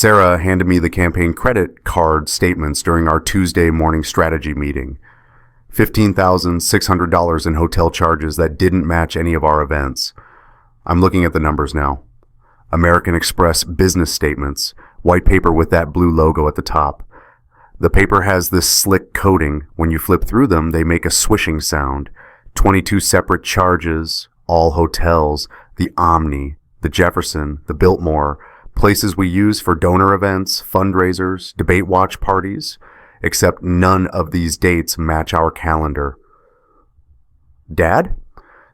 Sarah handed me the campaign credit card statements during our Tuesday morning strategy meeting. $15,600 in hotel charges that didn't match any of our events. I'm looking at the numbers now. American Express business statements, white paper with that blue logo at the top. The paper has this slick coating. When you flip through them, they make a swishing sound. 22 separate charges, all hotels, the Omni, the Jefferson, the Biltmore, places we use for donor events, fundraisers, debate watch parties, except none of these dates match our calendar. Dad?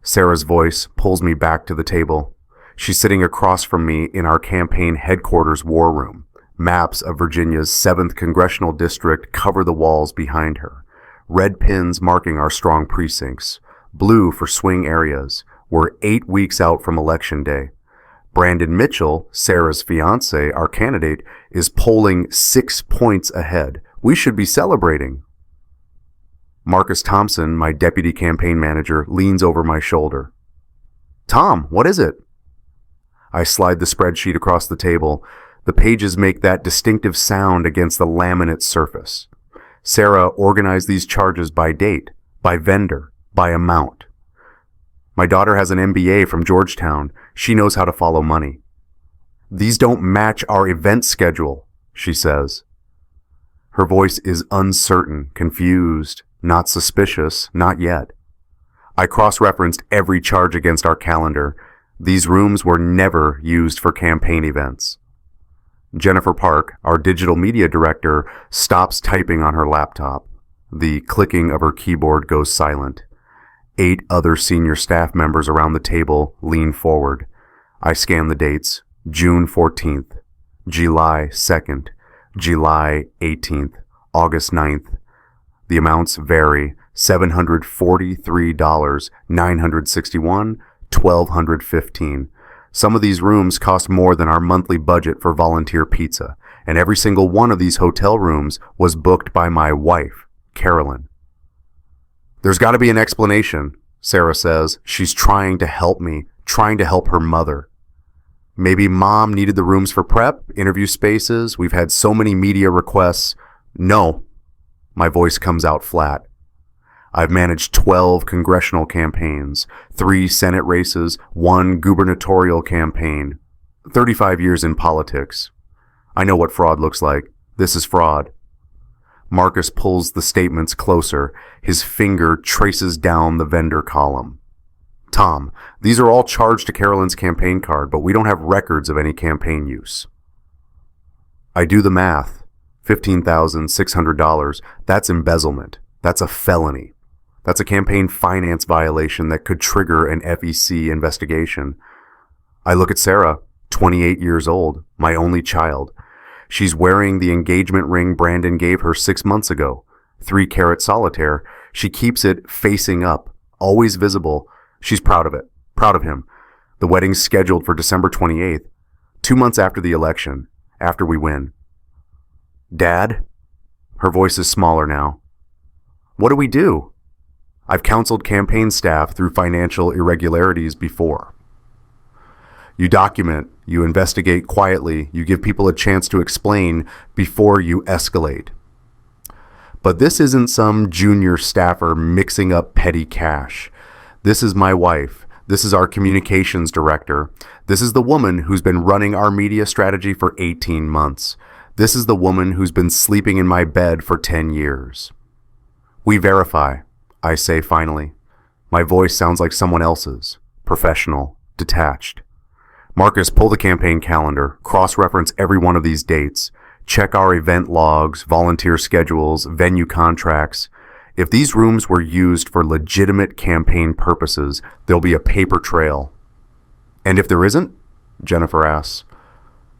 Sarah's voice pulls me back to the table. She's sitting across from me in our campaign headquarters war room. Maps of Virginia's 7th Congressional District cover the walls behind her. Red pins marking our strong precincts. Blue for swing areas. We're 8 weeks out from Election Day. Brandon Mitchell, Sarah's fiancé, our candidate, is polling 6 points ahead. We should be celebrating. Marcus Thompson, my deputy campaign manager, leans over my shoulder. Tom, what is it? I slide the spreadsheet across the table. The pages make that distinctive sound against the laminate surface. Sarah organized these charges by date, by vendor, by amount. My daughter has an MBA from Georgetown. She knows how to follow money. These don't match our event schedule, she says. Her voice is uncertain, confused, not suspicious, not yet. I cross-referenced every charge against our calendar. These rooms were never used for campaign events. Jennifer Park, our digital media director, stops typing on her laptop. The clicking of her keyboard goes silent. 8 other senior staff members around the table lean forward. I scan the dates. June 14th, July 2nd, July 18th, August 9th. The amounts vary. $743, $961, $1,215. Some of these rooms cost more than our monthly budget for volunteer pizza, and every single one of these hotel rooms was booked by my wife, Carolyn. There's got to be an explanation, Sarah says. She's trying to help me, trying to help her mother. Maybe mom needed the rooms for prep, interview spaces. We've had so many media requests. No. My voice comes out flat. I've managed 12 congressional campaigns, 3 Senate races, 1 gubernatorial campaign, 35 years in politics. I know what fraud looks like. This is fraud. Marcus pulls the statements closer. His finger traces down the vendor column. Tom, these are all charged to Carolyn's campaign card, but we don't have records of any campaign use. I do the math. $15,600. That's embezzlement. That's a felony. That's a campaign finance violation that could trigger an FEC investigation. I look at Sarah, 28 years old, my only child. She's wearing the engagement ring Brandon gave her 6 months ago. 3-carat solitaire. She keeps it facing up, always visible. She's proud of it, proud of him. The wedding's scheduled for December 28th, 2 months after the election, after we win. Dad? Her voice is smaller now. What do we do? I've counseled campaign staff through financial irregularities before. You document, you investigate quietly, you give people a chance to explain before you escalate. But this isn't some junior staffer mixing up petty cash. This is my wife. This is our communications director. This is the woman who's been running our media strategy for 18 months. This is the woman who's been sleeping in my bed for 10 years. We verify, I say finally. My voice sounds like someone else's. Professional, detached. Marcus, pull the campaign calendar, cross-reference every one of these dates, check our event logs, volunteer schedules, venue contracts. If these rooms were used for legitimate campaign purposes, there'll be a paper trail. And if there isn't? Jennifer asks.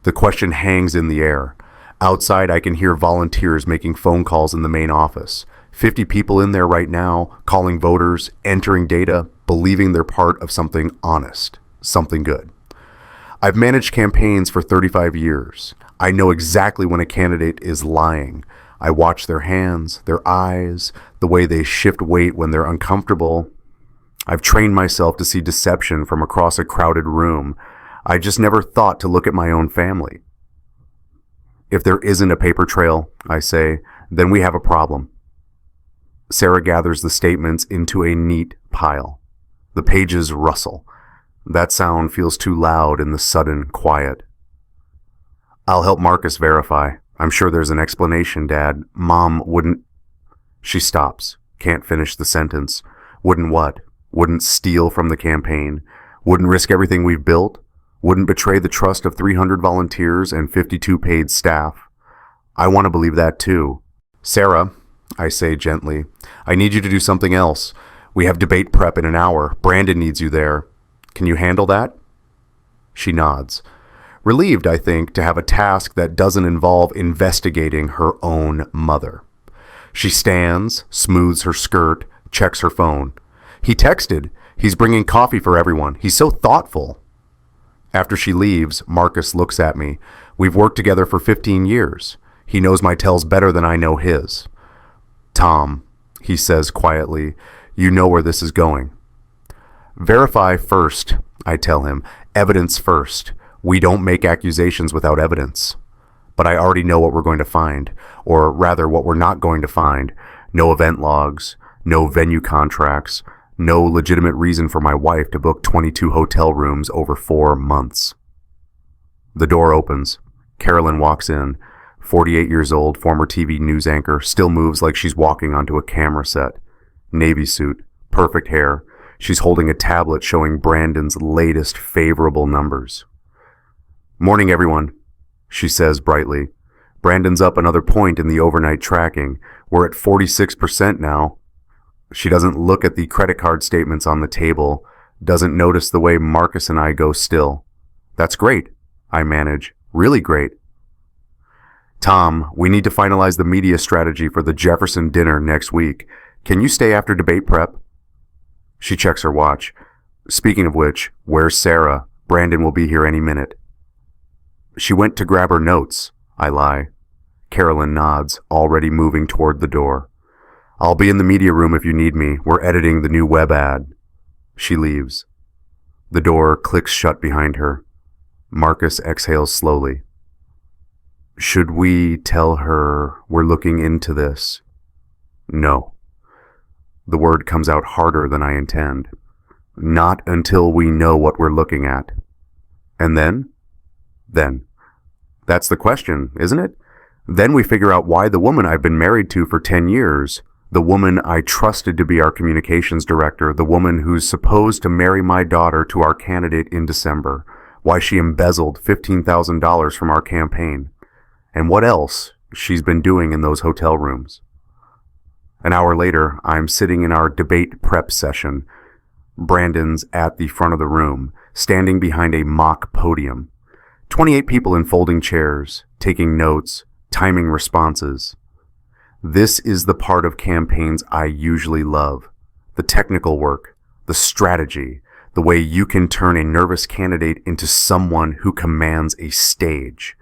The question hangs in the air. Outside, I can hear volunteers making phone calls in the main office. 50 people in there right now, calling voters, entering data, believing they're part of something honest, something good. I've managed campaigns for 35 years. I know exactly when a candidate is lying. I watch their hands, their eyes, the way they shift weight when they're uncomfortable. I've trained myself to see deception from across a crowded room. I just never thought to look at my own family. If there isn't a paper trail, I say, then we have a problem. Sarah gathers the statements into a neat pile. The pages rustle. That sound feels too loud in the sudden quiet. I'll help Marcus verify. I'm sure there's an explanation, Dad. Mom wouldn't... She stops. Can't finish the sentence. Wouldn't what? Wouldn't steal from the campaign. Wouldn't risk everything we've built. Wouldn't betray the trust of 300 volunteers and 52 paid staff. I want to believe that too. Sarah, I say gently, I need you to do something else. We have debate prep in an hour. Brandon needs you there. Can you handle that? She nods. Relieved, I think, to have a task that doesn't involve investigating her own mother. She stands, smooths her skirt, checks her phone. He texted. He's bringing coffee for everyone. He's so thoughtful. After she leaves, Marcus looks at me. We've worked together for 15 years. He knows my tells better than I know his. Tom, he says quietly, you know where this is going. Verify first, I tell him. Evidence first. We don't make accusations without evidence. But I already know what we're going to find, or rather what we're not going to find. No event logs, no venue contracts, no legitimate reason for my wife to book 22 hotel rooms over 4 months. The door opens. Carolyn walks in. 48 years old, former TV news anchor, still moves like she's walking onto a camera set. Navy suit, perfect hair. She's holding a tablet showing Brandon's latest favorable numbers. Morning, everyone, she says brightly. Brandon's up another point in the overnight tracking. We're at 46% now. She doesn't look at the credit card statements on the table, doesn't notice the way Marcus and I go still. That's great, I manage. Really great. Tom, we need to finalize the media strategy for the Jefferson dinner next week. Can you stay after debate prep? She checks her watch. Speaking of which, where's Sarah? Brandon will be here any minute. She went to grab her notes, I lie. Carolyn nods, already moving toward the door. I'll be in the media room if you need me. We're editing the new web ad. She leaves. The door clicks shut behind her. Marcus exhales slowly. Should we tell her we're looking into this? No. The word comes out harder than I intend. Not until we know what we're looking at. And then? Then. That's the question, isn't it? Then we figure out why the woman I've been married to for 10 years, the woman I trusted to be our communications director, the woman who's supposed to marry my daughter to our candidate in December, why she embezzled $15,000 from our campaign, and what else she's been doing in those hotel rooms. An hour later, I'm sitting in our debate prep session. Brandon's at the front of the room, standing behind a mock podium. 28 people in folding chairs, taking notes, timing responses. This is the part of campaigns I usually love. The technical work, the strategy, the way you can turn a nervous candidate into someone who commands a stage.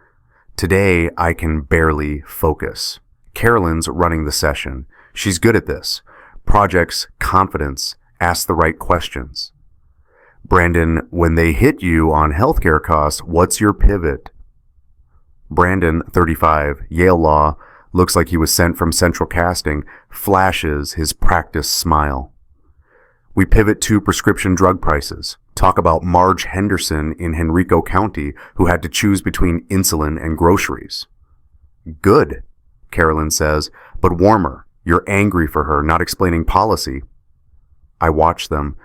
Today, I can barely focus. Carolyn's running the session. She's good at this. Projects confidence, ask the right questions. Brandon, when they hit you on healthcare costs, what's your pivot? Brandon, 35, Yale Law, looks like he was sent from Central Casting, flashes his practiced smile. We pivot to prescription drug prices. Talk about Marge Henderson in Henrico County, who had to choose between insulin and groceries. Good, Carolyn says, but warmer. You're angry for her, not explaining policy. I watch them.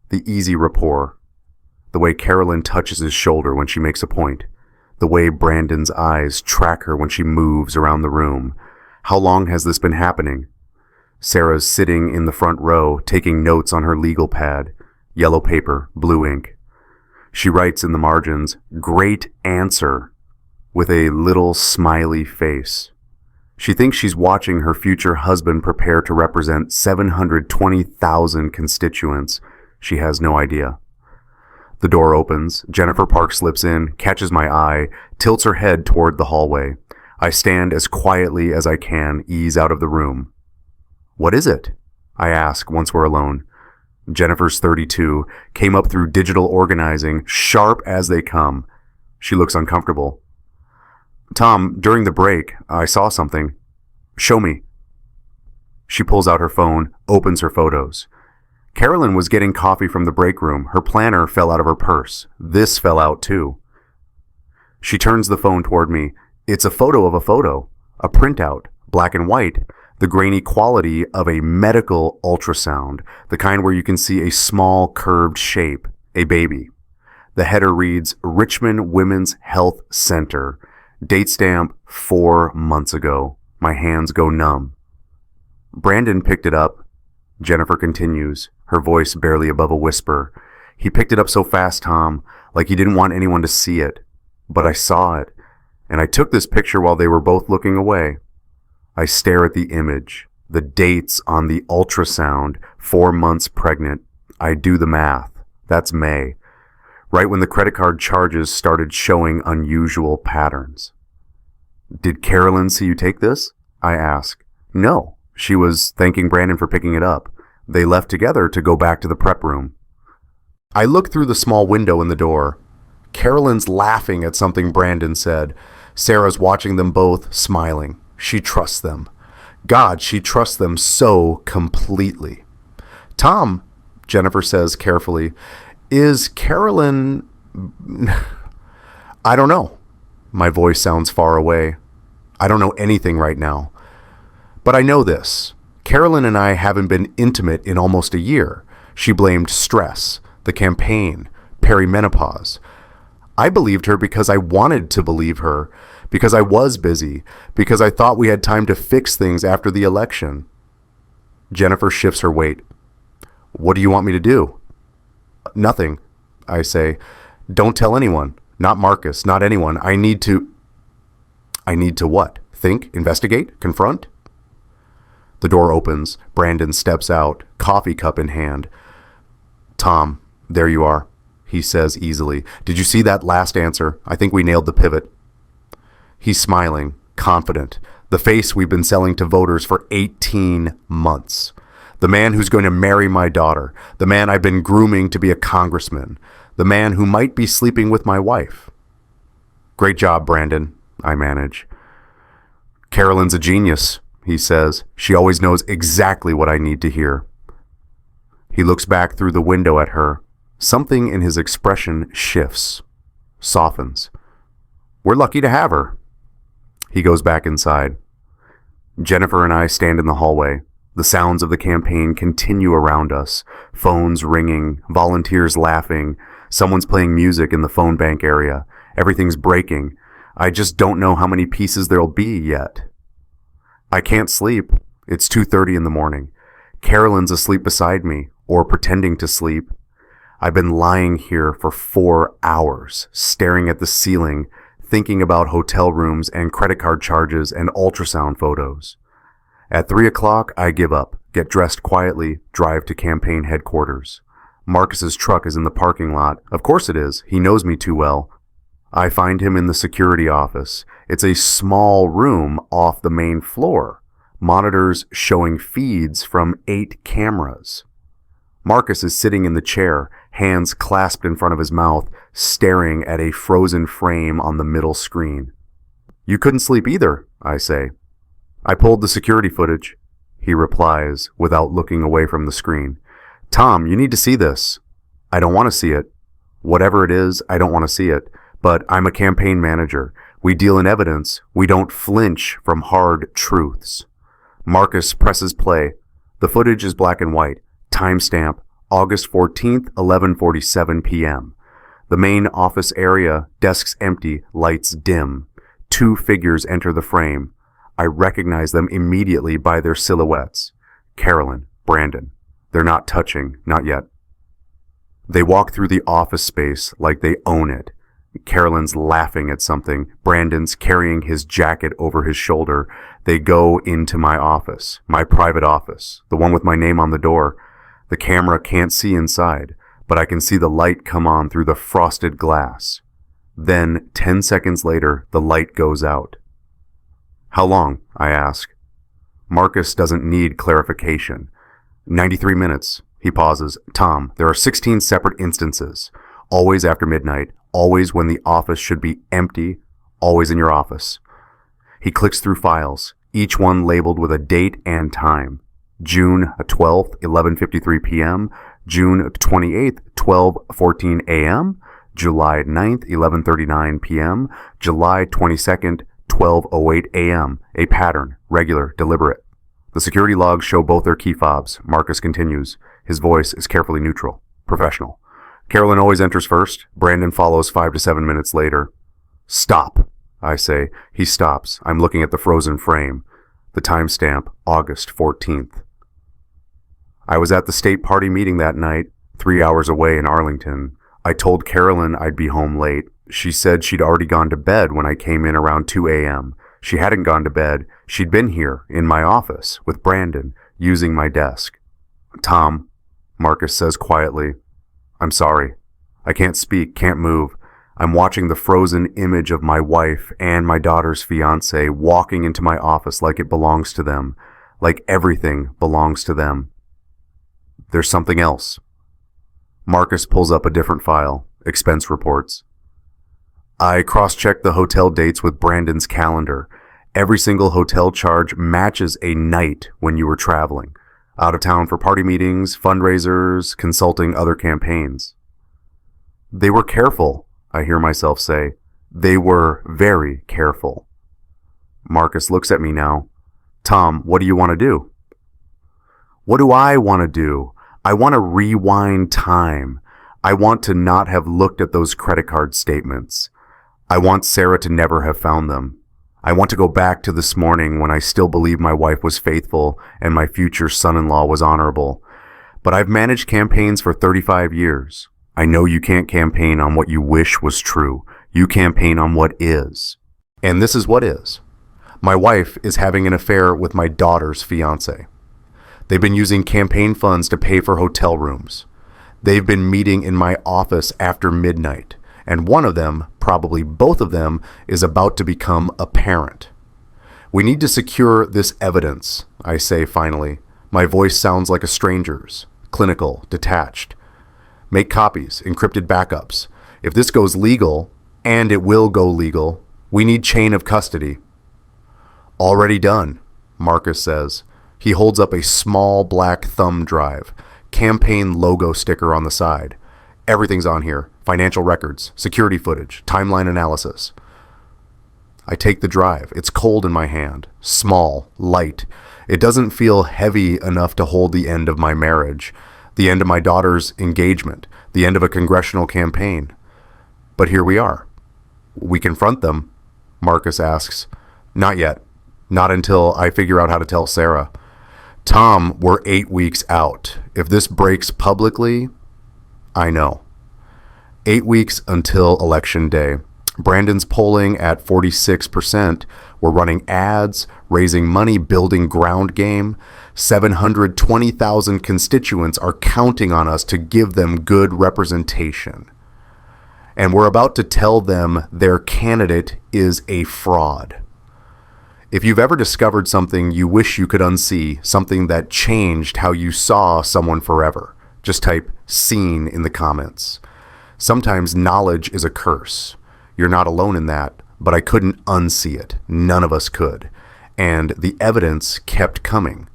The easy rapport. The way Carolyn touches his shoulder when she makes a point. The way Brandon's eyes track her when she moves around the room. How long has this been happening? Sarah's sitting in the front row, taking notes on her legal pad. Yellow paper, blue ink. She writes in the margins, "Great answer," with a little smiley face. She thinks she's watching her future husband prepare to represent 720,000 constituents. She has no idea. The door opens. Jennifer Park slips in, catches my eye, tilts her head toward the hallway. I stand as quietly as I can, ease out of the room. What is it? I ask once we're alone. Jennifer's 32, came up through digital organizing, sharp as they come. She looks uncomfortable. Tom, during the break, I saw something. Show me. She pulls out her phone, opens her photos. Carolyn was getting coffee from the break room. Her planner fell out of her purse. This fell out too. She turns the phone toward me. It's a photo of a photo. A printout, black and white. The grainy quality of a medical ultrasound. The kind where you can see a small curved shape. A baby. The header reads, Richmond Women's Health Center. Date stamp 4 months ago. My hands go numb. Brandon picked it up. Jennifer continues, her voice barely above a whisper. He picked it up so fast, Tom, like he didn't want anyone to see it. But I saw it, and I took this picture while they were both looking away. I stare at the image, the dates on the ultrasound, 4 months pregnant. I do the math. That's May. Right when the credit card charges started showing unusual patterns. Did Carolyn see you take this? I ask. No. She was thanking Brandon for picking it up. They left together to go back to the prep room. I look through the small window in the door. Carolyn's laughing at something Brandon said. Sarah's watching them both, smiling. She trusts them. God, she trusts them so completely. Tom, Jennifer says carefully, is Carolyn... I don't know. My voice sounds far away. I don't know anything right now. But I know this. Carolyn and I haven't been intimate in almost a year. She blamed stress, the campaign, perimenopause. I believed her because I wanted to believe her, because I was busy, because I thought we had time to fix things after the election. Jennifer shifts her weight. What do you want me to do? Nothing, I say. Don't tell anyone. Not Marcus, not anyone. I need to what? Think? Investigate? Confront? The door opens. Brandon steps out, coffee cup in hand. Tom, there you are, he says easily. Did you see that last answer? I think we nailed the pivot. He's smiling, confident. The face we've been selling to voters for 18 months. The man who's going to marry my daughter. The man I've been grooming to be a congressman. The man who might be sleeping with my wife. Great job, Brandon, I manage. Carolyn's a genius, he says. She always knows exactly what I need to hear. He looks back through the window at her. Something in his expression shifts, softens. We're lucky to have her. He goes back inside. Jennifer and I stand in the hallway. The sounds of the campaign continue around us. Phones ringing, volunteers laughing, someone's playing music in the phone bank area. Everything's breaking. I just don't know how many pieces there'll be yet. I can't sleep. It's 2:30 in the morning. Carolyn's asleep beside me, or pretending to sleep. I've been lying here for 4 hours, staring at the ceiling, thinking about hotel rooms and credit card charges and ultrasound photos. At 3 o'clock, I give up, get dressed quietly, drive to campaign headquarters. Marcus's truck is in the parking lot. Of course it is. He knows me too well. I find him in the security office. It's a small room off the main floor. Monitors showing feeds from 8 cameras. Marcus is sitting in the chair, hands clasped in front of his mouth, staring at a frozen frame on the middle screen. You couldn't sleep either, I say. I pulled the security footage, he replies without looking away from the screen. Tom, you need to see this. I don't want to see it. Whatever it is, I don't want to see it. But I'm a campaign manager. We deal in evidence. We don't flinch from hard truths. Marcus presses play. The footage is black and white. Timestamp, August 14th, 11:47 p.m. The main office area, desks empty, lights dim. 2 figures enter the frame. I recognize them immediately by their silhouettes. Carolyn, Brandon. They're not touching, not yet. They walk through the office space like they own it. Carolyn's laughing at something. Brandon's carrying his jacket over his shoulder. They go into my office, my private office, the one with my name on the door. The camera can't see inside, but I can see the light come on through the frosted glass. Then, 10 seconds later, the light goes out. How long? I ask. Marcus doesn't need clarification. 93 minutes. He pauses. Tom, there are 16 separate instances. Always after midnight. Always when the office should be empty. Always in your office. He clicks through files, each one labeled with a date and time. June 12th, 11:53 p.m., June 28th, 12:14 a.m., July 9th, 11:39 p.m., July 22nd, 12:08 a.m. A pattern, regular, deliberate. The security logs show both their key fobs. Marcus continues. His voice is carefully neutral, professional. Carolyn always enters first. Brandon follows 5 to 7 minutes later. Stop, I say. He stops. I'm looking at the frozen frame. The timestamp, August 14th. I was at the state party meeting that night, 3 hours away in Arlington. I told Carolyn I'd be home late. She said she'd already gone to bed when I came in around 2 a.m. She hadn't gone to bed. She'd been here, in my office, with Brandon, using my desk. Tom, Marcus says quietly, I'm sorry. I can't speak, can't move. I'm watching the frozen image of my wife and my daughter's fiancé walking into my office like it belongs to them, like everything belongs to them. There's something else. Marcus pulls up a different file, expense reports. I cross-checked the hotel dates with Brandon's calendar. Every single hotel charge matches a night when you were traveling, out of town for party meetings, fundraisers, consulting other campaigns. They were careful, I hear myself say. They were very careful. Marcus looks at me now. Tom, what do you want to do? What do I want to do? I want to rewind time. I want to not have looked at those credit card statements. I want Sarah to never have found them. I want to go back to this morning when I still believe my wife was faithful and my future son-in-law was honorable. But I've managed campaigns for 35 years. I know you can't campaign on what you wish was true. You campaign on what is. And this is what is. My wife is having an affair with my daughter's fiancé. They've been using campaign funds to pay for hotel rooms. They've been meeting in my office after midnight, and one of them, probably both of them, is about to become a parent. We need to secure this evidence, I say finally. My voice sounds like a stranger's, clinical, detached. Make copies, encrypted backups. If this goes legal, and it will go legal, we need chain of custody. Already done, Marcus says. He holds up a small black thumb drive, campaign logo sticker on the side. Everything's on here. Financial records, security footage, timeline analysis. I take the drive. It's cold in my hand. Small, light. It doesn't feel heavy enough to hold the end of my marriage, the end of my daughter's engagement, the end of a congressional campaign. But here we are. We confront them, Marcus asks. Not yet. Not until I figure out how to tell Sarah. Tom, we're 8 weeks out. If this breaks publicly, I know. 8 weeks until Election Day. Brandon's polling at 46%. We're running ads, raising money, building ground game. 720,000 constituents are counting on us to give them good representation. And we're about to tell them their candidate is a fraud. If you've ever discovered something you wish you could unsee, something that changed how you saw someone forever, just type "seen" in the comments. Sometimes knowledge is a curse. You're not alone in that, but I couldn't unsee it. None of us could. And the evidence kept coming.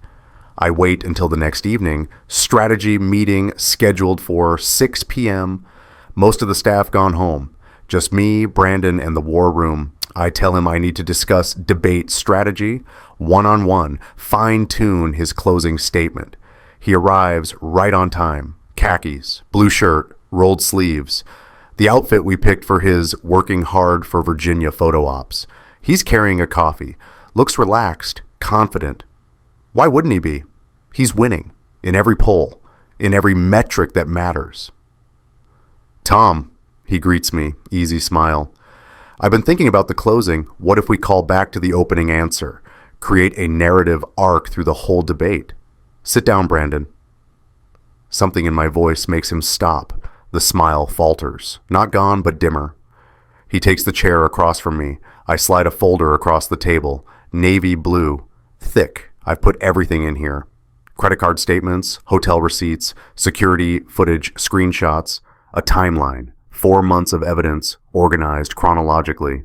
I wait until the next evening. Strategy meeting scheduled for 6 p.m. Most of the staff gone home. Just me, Brandon, and the war room. I tell him I need to discuss debate strategy, one-on-one, fine-tune his closing statement. He arrives right on time. Khakis, blue shirt, rolled sleeves. The outfit we picked for his working hard for Virginia photo ops. He's carrying a coffee. Looks relaxed, confident. Why wouldn't he be? He's winning. In every poll. In every metric that matters. Tom, he greets me, easy smile. I've been thinking about the closing. What if we call back to the opening answer? Create a narrative arc through the whole debate. Sit down, Brandon. Something in my voice makes him stop. The smile falters. Not gone, but dimmer. He takes the chair across from me. I slide a folder across the table. Navy blue. Thick. I've put everything in here. Credit card statements, hotel receipts, security footage, screenshots, a timeline. 4 months of evidence, organized chronologically.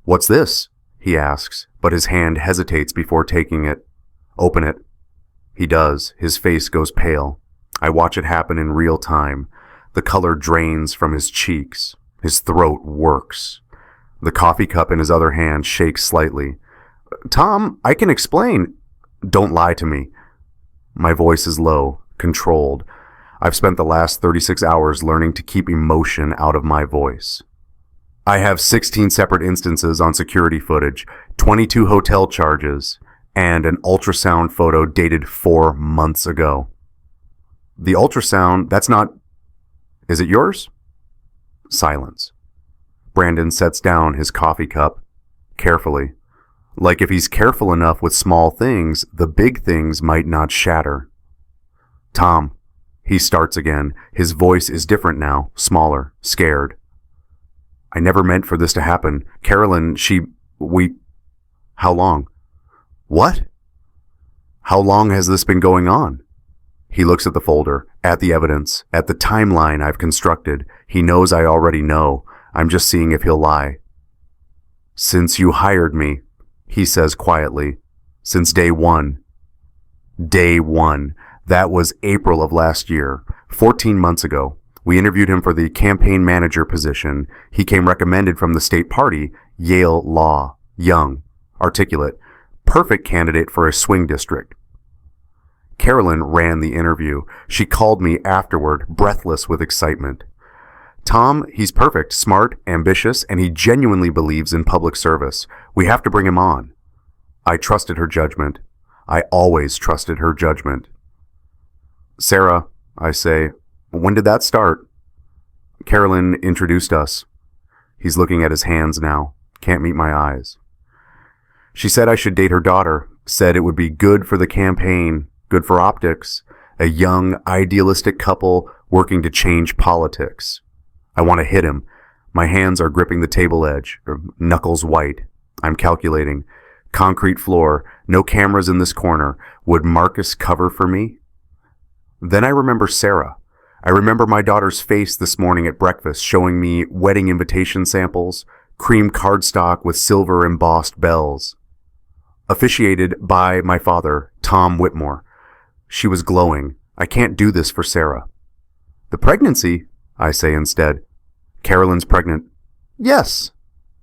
What's this? He asks, but his hand hesitates before taking it. Open it. He does. His face goes pale. I watch it happen in real time. The color drains from his cheeks. His throat works. The coffee cup in his other hand shakes slightly. Tom, I can explain. Don't lie to me. My voice is low, controlled. I've spent the last 36 hours learning to keep emotion out of my voice. I have 16 separate instances on security footage, 22 hotel charges, and an ultrasound photo dated 4 months ago. The ultrasound, that's not... Is it yours? Silence. Brandon sets down his coffee cup, carefully. Like if he's careful enough with small things, the big things might not shatter. Tom. He starts again. His voice is different now, smaller, scared. I never meant for this to happen. Carolyn, How long? What? How long has this been going on? He looks at the folder, at the evidence, at the timeline I've constructed. He knows I already know. I'm just seeing if he'll lie. Since you hired me, he says quietly. Since day one. Day one. That was April of last year, 14 months ago. We interviewed him for the campaign manager position. He came recommended from the state party, Yale Law. Young, articulate, perfect candidate for a swing district. Carolyn ran the interview. She called me afterward, breathless with excitement. Tom, he's perfect, smart, ambitious, and he genuinely believes in public service. We have to bring him on. I trusted her judgment. I always trusted her judgment. Sarah, I say, when did that start? Carolyn introduced us. He's looking at his hands now. Can't meet my eyes. She said I should date her daughter. Said it would be good for the campaign, good for optics. A young, idealistic couple working to change politics. I want to hit him. My hands are gripping the table edge, knuckles white. I'm calculating. Concrete floor, no cameras in this corner. Would Marcus cover for me? Then I remember Sarah. I remember my daughter's face this morning at breakfast showing me wedding invitation samples, cream cardstock with silver embossed bells. Officiated by my father, Tom Whitmore. She was glowing. I can't do this for Sarah. The pregnancy, I say instead. Carolyn's pregnant. Yes.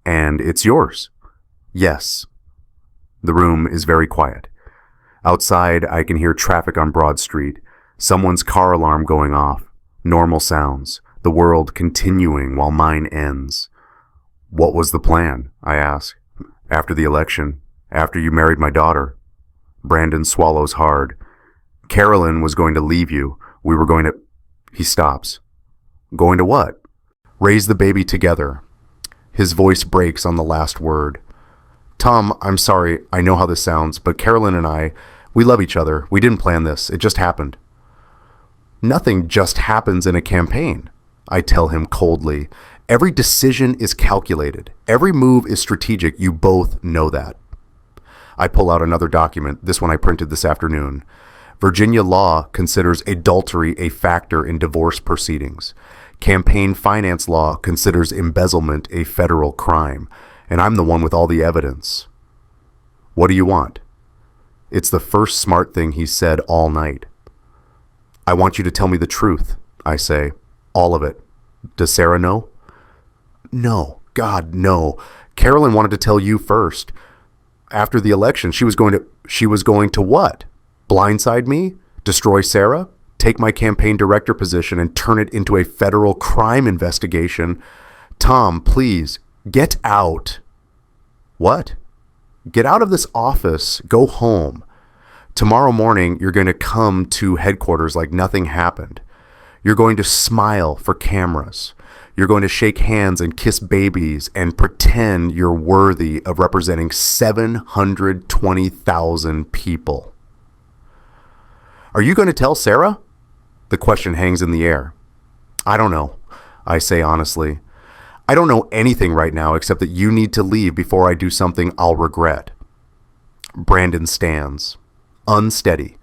And it's yours. Yes. The room is very quiet. Outside, I can hear traffic on Broad Street. Someone's car alarm going off. Normal sounds. The world continuing while mine ends. What was the plan? I ask. After the election. After you married my daughter. Brandon swallows hard. Carolyn was going to leave you. We were going to... He stops. Going to what? Raise the baby together. His voice breaks on the last word. Tom, I'm sorry. I know how this sounds, but Carolyn and I, we love each other. We didn't plan this. It just happened. Nothing just happens in a campaign, I tell him coldly. Every decision is calculated. Every move is strategic. You both know that. I pull out another document, this one I printed this afternoon. Virginia law considers adultery a factor in divorce proceedings. Campaign finance law considers embezzlement a federal crime. And I'm the one with all the evidence. What do you want? It's the first smart thing he said all night. I want you to tell me the truth, I say. All of it. Does Sarah know? No. God, no. Carolyn wanted to tell you first. After the election, she was going to what? Blindside me? Destroy Sarah? Take my campaign director position and turn it into a federal crime investigation? Tom, please, get out. What? Get out of this office. Go home. Tomorrow morning, you're going to come to headquarters like nothing happened. You're going to smile for cameras. You're going to shake hands and kiss babies and pretend you're worthy of representing 720,000 people. Are you going to tell Sarah? The question hangs in the air. I don't know, I say honestly. I don't know anything right now except that you need to leave before I do something I'll regret. Brandon stands. Unsteady.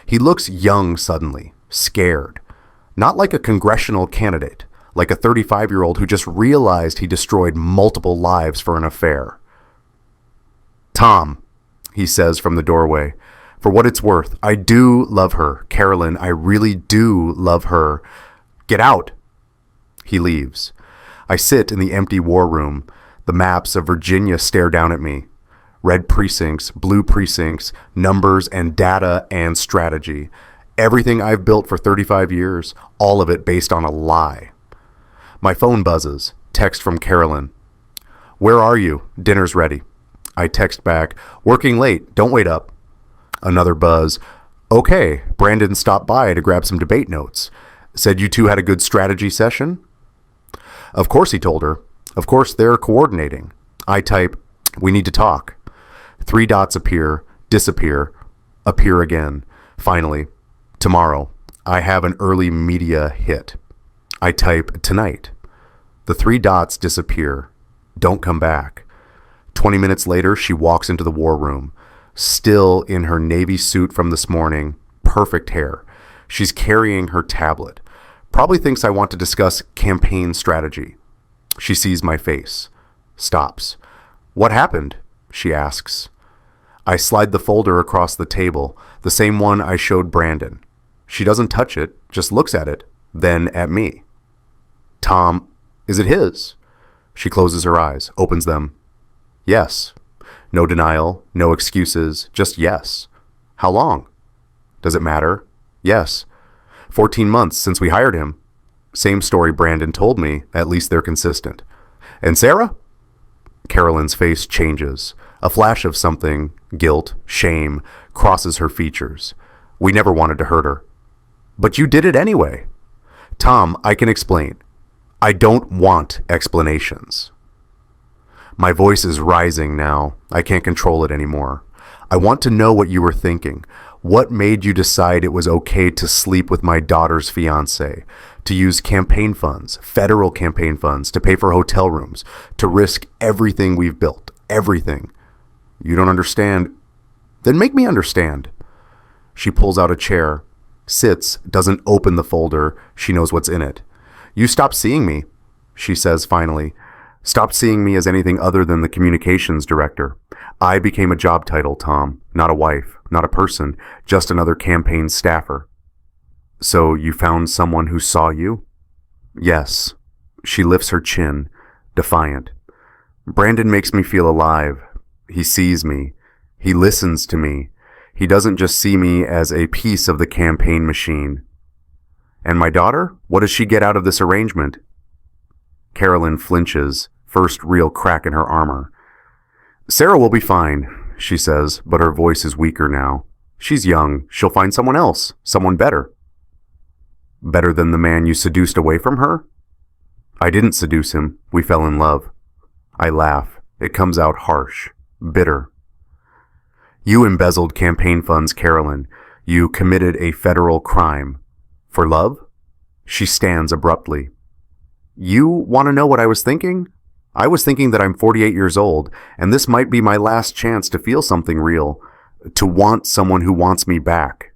He looks young suddenly, scared. Not like a congressional candidate, like a 35-year-old who just realized he destroyed multiple lives for an affair. Tom, he says from the doorway. For what it's worth, I do love her. Carolyn, I really do love her. Get out. He leaves. I sit in the empty war room. The maps of Virginia stare down at me. Red precincts, blue precincts, numbers and data and strategy. Everything I've built for 35 years, all of it based on a lie. My phone buzzes. Text from Carolyn. Where are you? Dinner's ready. I text back. Working late. Don't wait up. Another buzz. Okay, Brandon stopped by to grab some debate notes. Said you two had a good strategy session? Of course, he told her. Of course, they're coordinating. I type, we need to talk. 3 dots appear, disappear, appear again. Finally, tomorrow, I have an early media hit. I type, tonight. The 3 dots disappear. Don't come back. 20 minutes later, she walks into the war room. Still in her navy suit from this morning, perfect hair. She's carrying her tablet. Probably thinks I want to discuss campaign strategy. She sees my face. Stops. What happened? She asks. I slide the folder across the table, the same one I showed Brandon. She doesn't touch it, just looks at it, then at me. Tom, is it his? She closes her eyes, opens them. Yes. No denial, no excuses, just yes. How long? Does it matter? Yes. 14 months since we hired him. Same story Brandon told me, at least they're consistent. And Sarah? Carolyn's face changes. A flash of something, guilt, shame, crosses her features. We never wanted to hurt her. But you did it anyway. Tom, I can explain. I don't want explanations. My voice is rising now. I can't control it anymore. I want to know what you were thinking. What made you decide it was okay to sleep with my daughter's fiancé, to use campaign funds, federal campaign funds, to pay for hotel rooms, to risk everything we've built, everything? You don't understand? Then make me understand. She pulls out a chair, sits, doesn't open the folder. She knows what's in it. You stopped seeing me, she says finally. Stopped seeing me as anything other than the communications director. I became a job title, Tom, not a wife, not a person, just another campaign staffer. So you found someone who saw you? Yes. She lifts her chin, defiant. Brandon makes me feel alive. He sees me. He listens to me. He doesn't just see me as a piece of the campaign machine. And my daughter? What does she get out of this arrangement? Carolyn flinches, first real crack in her armor. Sarah will be fine, she says, but her voice is weaker now. She's young. She'll find someone else, someone better. Better than the man you seduced away from her? I didn't seduce him. We fell in love. I laugh. It comes out harsh, bitter. You embezzled campaign funds, Carolyn. You committed a federal crime. For love? She stands abruptly. You want to know what I was thinking? I was thinking that I'm 48 years old, and this might be my last chance to feel something real, to want someone who wants me back.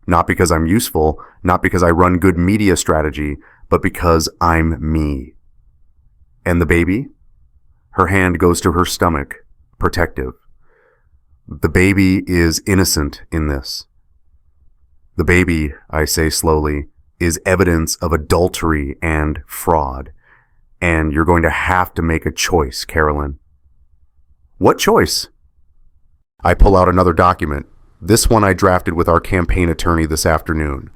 Not because I'm useful, not because I run good media strategy, but because I'm me. And the baby? Her hand goes to her stomach, protective. The baby is innocent in this. The baby, I say slowly, is evidence of adultery and fraud. And you're going to have to make a choice, Carolyn. What choice? I pull out another document. This one I drafted with our campaign attorney this afternoon.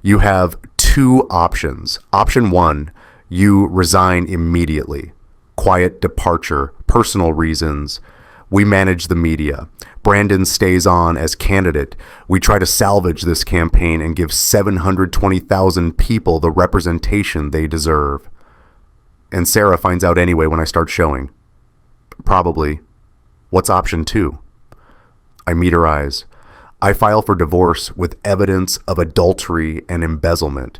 You have 2 options. Option 1, you resign immediately. Quiet departure, personal reasons. We manage the media. Brandon stays on as candidate. We try to salvage this campaign and give 720,000 people the representation they deserve. And Sarah finds out anyway when I start showing. Probably. What's option 2? I meet her eyes. I file for divorce with evidence of adultery and embezzlement.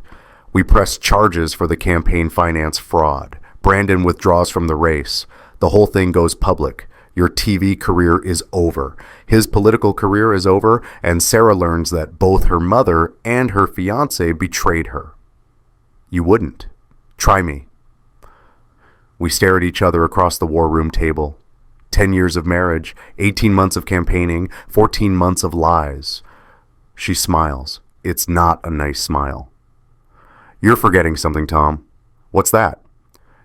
We press charges for the campaign finance fraud. Brandon withdraws from the race. The whole thing goes public. Your TV career is over. His political career is over, and Sarah learns that both her mother and her fiancé betrayed her. You wouldn't. Try me. We stare at each other across the war room table. 10 years of marriage, 18 months of campaigning, 14 months of lies. She smiles. It's not a nice smile. You're forgetting something, Tom. What's that?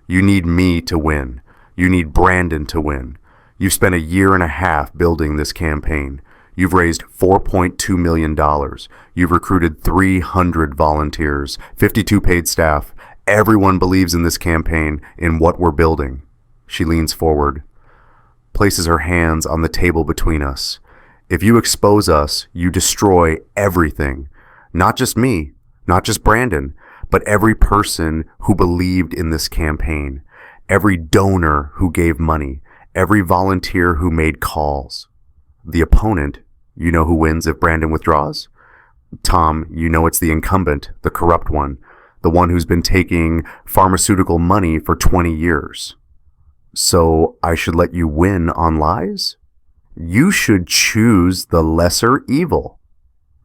You need me to win. You need Brandon to win. You've spent a year and a half building this campaign. You've raised $4.2 million. You've recruited 300 volunteers, 52 paid staff. Everyone believes in this campaign, in what we're building. She leans forward, places her hands on the table between us. If you expose us, you destroy everything. Not just me, not just Brandon, but every person who believed in this campaign, every donor who gave money, every volunteer who made calls. The opponent, you know who wins if Brandon withdraws? Tom, you know it's the incumbent, the corrupt one, the one who's been taking pharmaceutical money for 20 years. So I should let you win on lies? You should choose the lesser evil.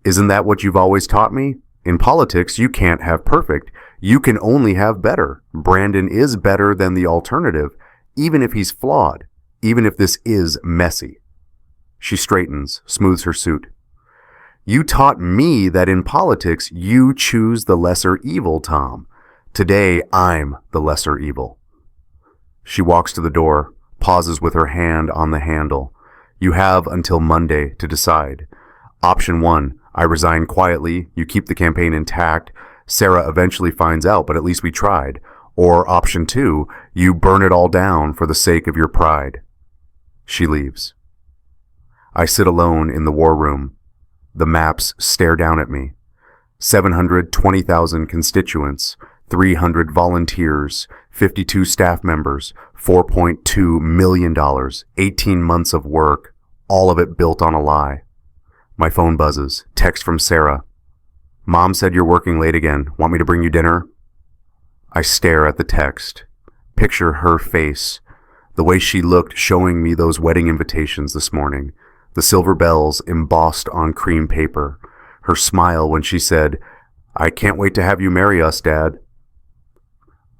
Isn't that what you've always taught me? In politics, you can't have perfect. You can only have better. Brandon is better than the alternative, even if he's flawed, even if this is messy. She straightens, smooths her suit. You taught me that in politics, you choose the lesser evil, Tom. Today, I'm the lesser evil. She walks to the door, pauses with her hand on the handle. You have until Monday to decide. Option 1, I resign quietly, you keep the campaign intact. Sarah eventually finds out, but at least we tried. Or option 2, you burn it all down for the sake of your pride. She leaves. I sit alone in the war room. The maps stare down at me. 720,000 constituents, 300 volunteers, 52 staff members, $4.2 million, 18 months of work, all of it built on a lie. My phone buzzes. Text from Sarah. Mom said you're working late again. Want me to bring you dinner? I stare at the text. Picture her face. The way she looked showing me those wedding invitations this morning. The silver bells embossed on cream paper. Her smile when she said, I can't wait to have you marry us, Dad.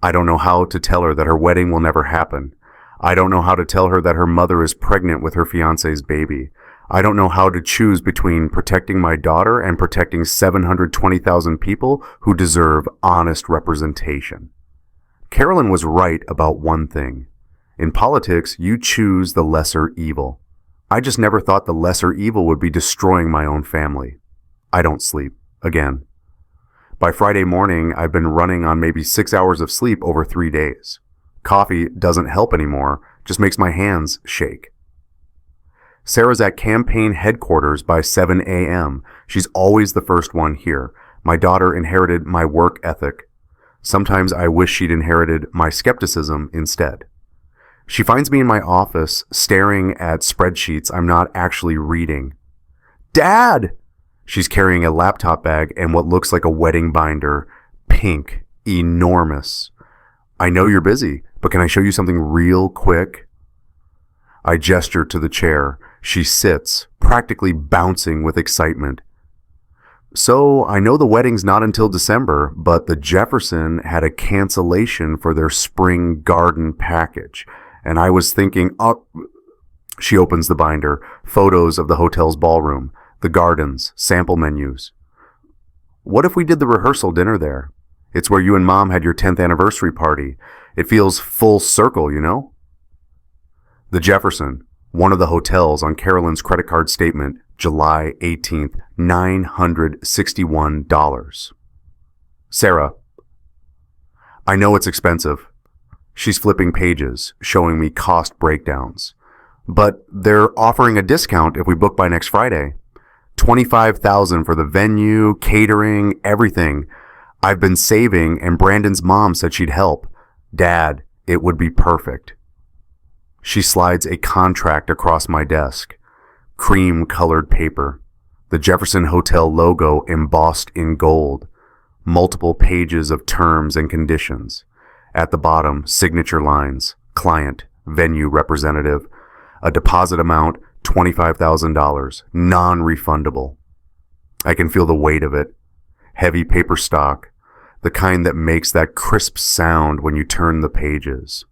I don't know how to tell her that her wedding will never happen. I don't know how to tell her that her mother is pregnant with her fiancé's baby. I don't know how to choose between protecting my daughter and protecting 720,000 people who deserve honest representation. Carolyn was right about one thing. In politics, you choose the lesser evil. I just never thought the lesser evil would be destroying my own family. I don't sleep. Again. By Friday morning, I've been running on maybe 6 hours of sleep over 3 days. Coffee doesn't help anymore, just makes my hands shake. Sarah's at campaign headquarters by 7 a.m. She's always the first one here. My daughter inherited my work ethic. Sometimes I wish she'd inherited my skepticism instead. She finds me in my office, staring at spreadsheets I'm not actually reading. Dad! She's carrying a laptop bag and what looks like a wedding binder. Pink. Enormous. I know you're busy, but can I show you something real quick? I gesture to the chair. She sits, practically bouncing with excitement. So, I know the wedding's not until December, but the Jefferson had a cancellation for their spring garden package. And I was thinking, She opens the binder, photos of the hotel's ballroom, the gardens, sample menus. What if we did the rehearsal dinner there? It's where you and Mom had your 10th anniversary party. It feels full circle, you know? The Jefferson, one of the hotels on Carolyn's credit card statement, July 18th, $961. Sarah. I know it's expensive. She's flipping pages, showing me cost breakdowns. But they're offering a discount if we book by next Friday. $25,000 for the venue, catering, everything. I've been saving, and Brandon's mom said she'd help. Dad, it would be perfect. She slides a contract across my desk. Cream-colored paper. The Jefferson Hotel logo embossed in gold. Multiple pages of terms and conditions. At the bottom, signature lines. Client, venue representative. A deposit amount, $25,000. Non-refundable. I can feel the weight of it. Heavy paper stock. The kind that makes that crisp sound when you turn the pages.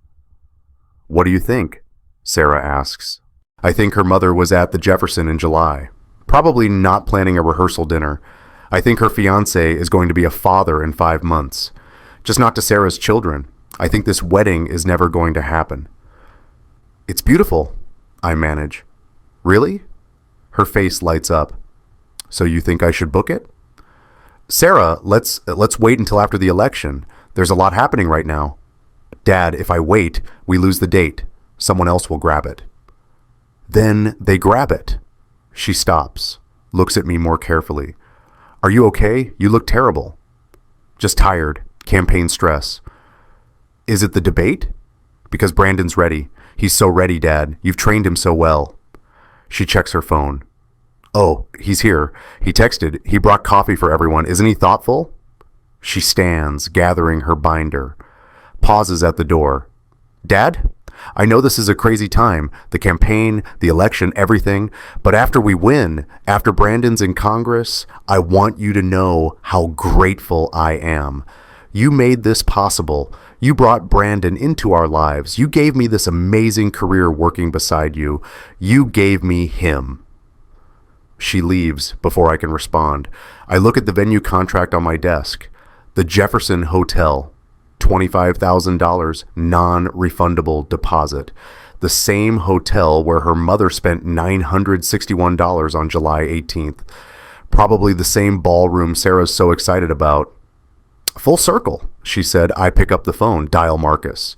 What do you think? Sarah asks. I think her mother was at the Jefferson in July, probably not planning a rehearsal dinner. I think her fiancé is going to be a father in 5 months. Just not to Sarah's children. I think this wedding is never going to happen. It's beautiful, I manage. Really? Her face lights up. So you think I should book it? Sarah, let's wait until after the election. There's a lot happening right now. Dad, if I wait, we lose the date. Someone else will grab it. Then they grab it. She stops, looks at me more carefully. Are you okay? You look terrible. Just tired. Campaign stress. Is it the debate? Because Brandon's ready. He's so ready, Dad. You've trained him so well. She checks her phone. Oh, he's here. He texted. He brought coffee for everyone. Isn't he thoughtful? She stands, gathering her binder. Pauses at the door. Dad? I know this is a crazy time. The campaign, the election, everything. But after we win, after Brandon's in Congress, I want you to know how grateful I am. You made this possible. You brought Brandon into our lives. You gave me this amazing career working beside you. You gave me him. She leaves before I can respond. I look at the venue contract on my desk. The Jefferson Hotel. $25,000 non-refundable deposit. The same hotel where her mother spent $961 on July 18th. Probably the same ballroom Sarah's so excited about. Full circle, she said. I pick up the phone, dial Marcus.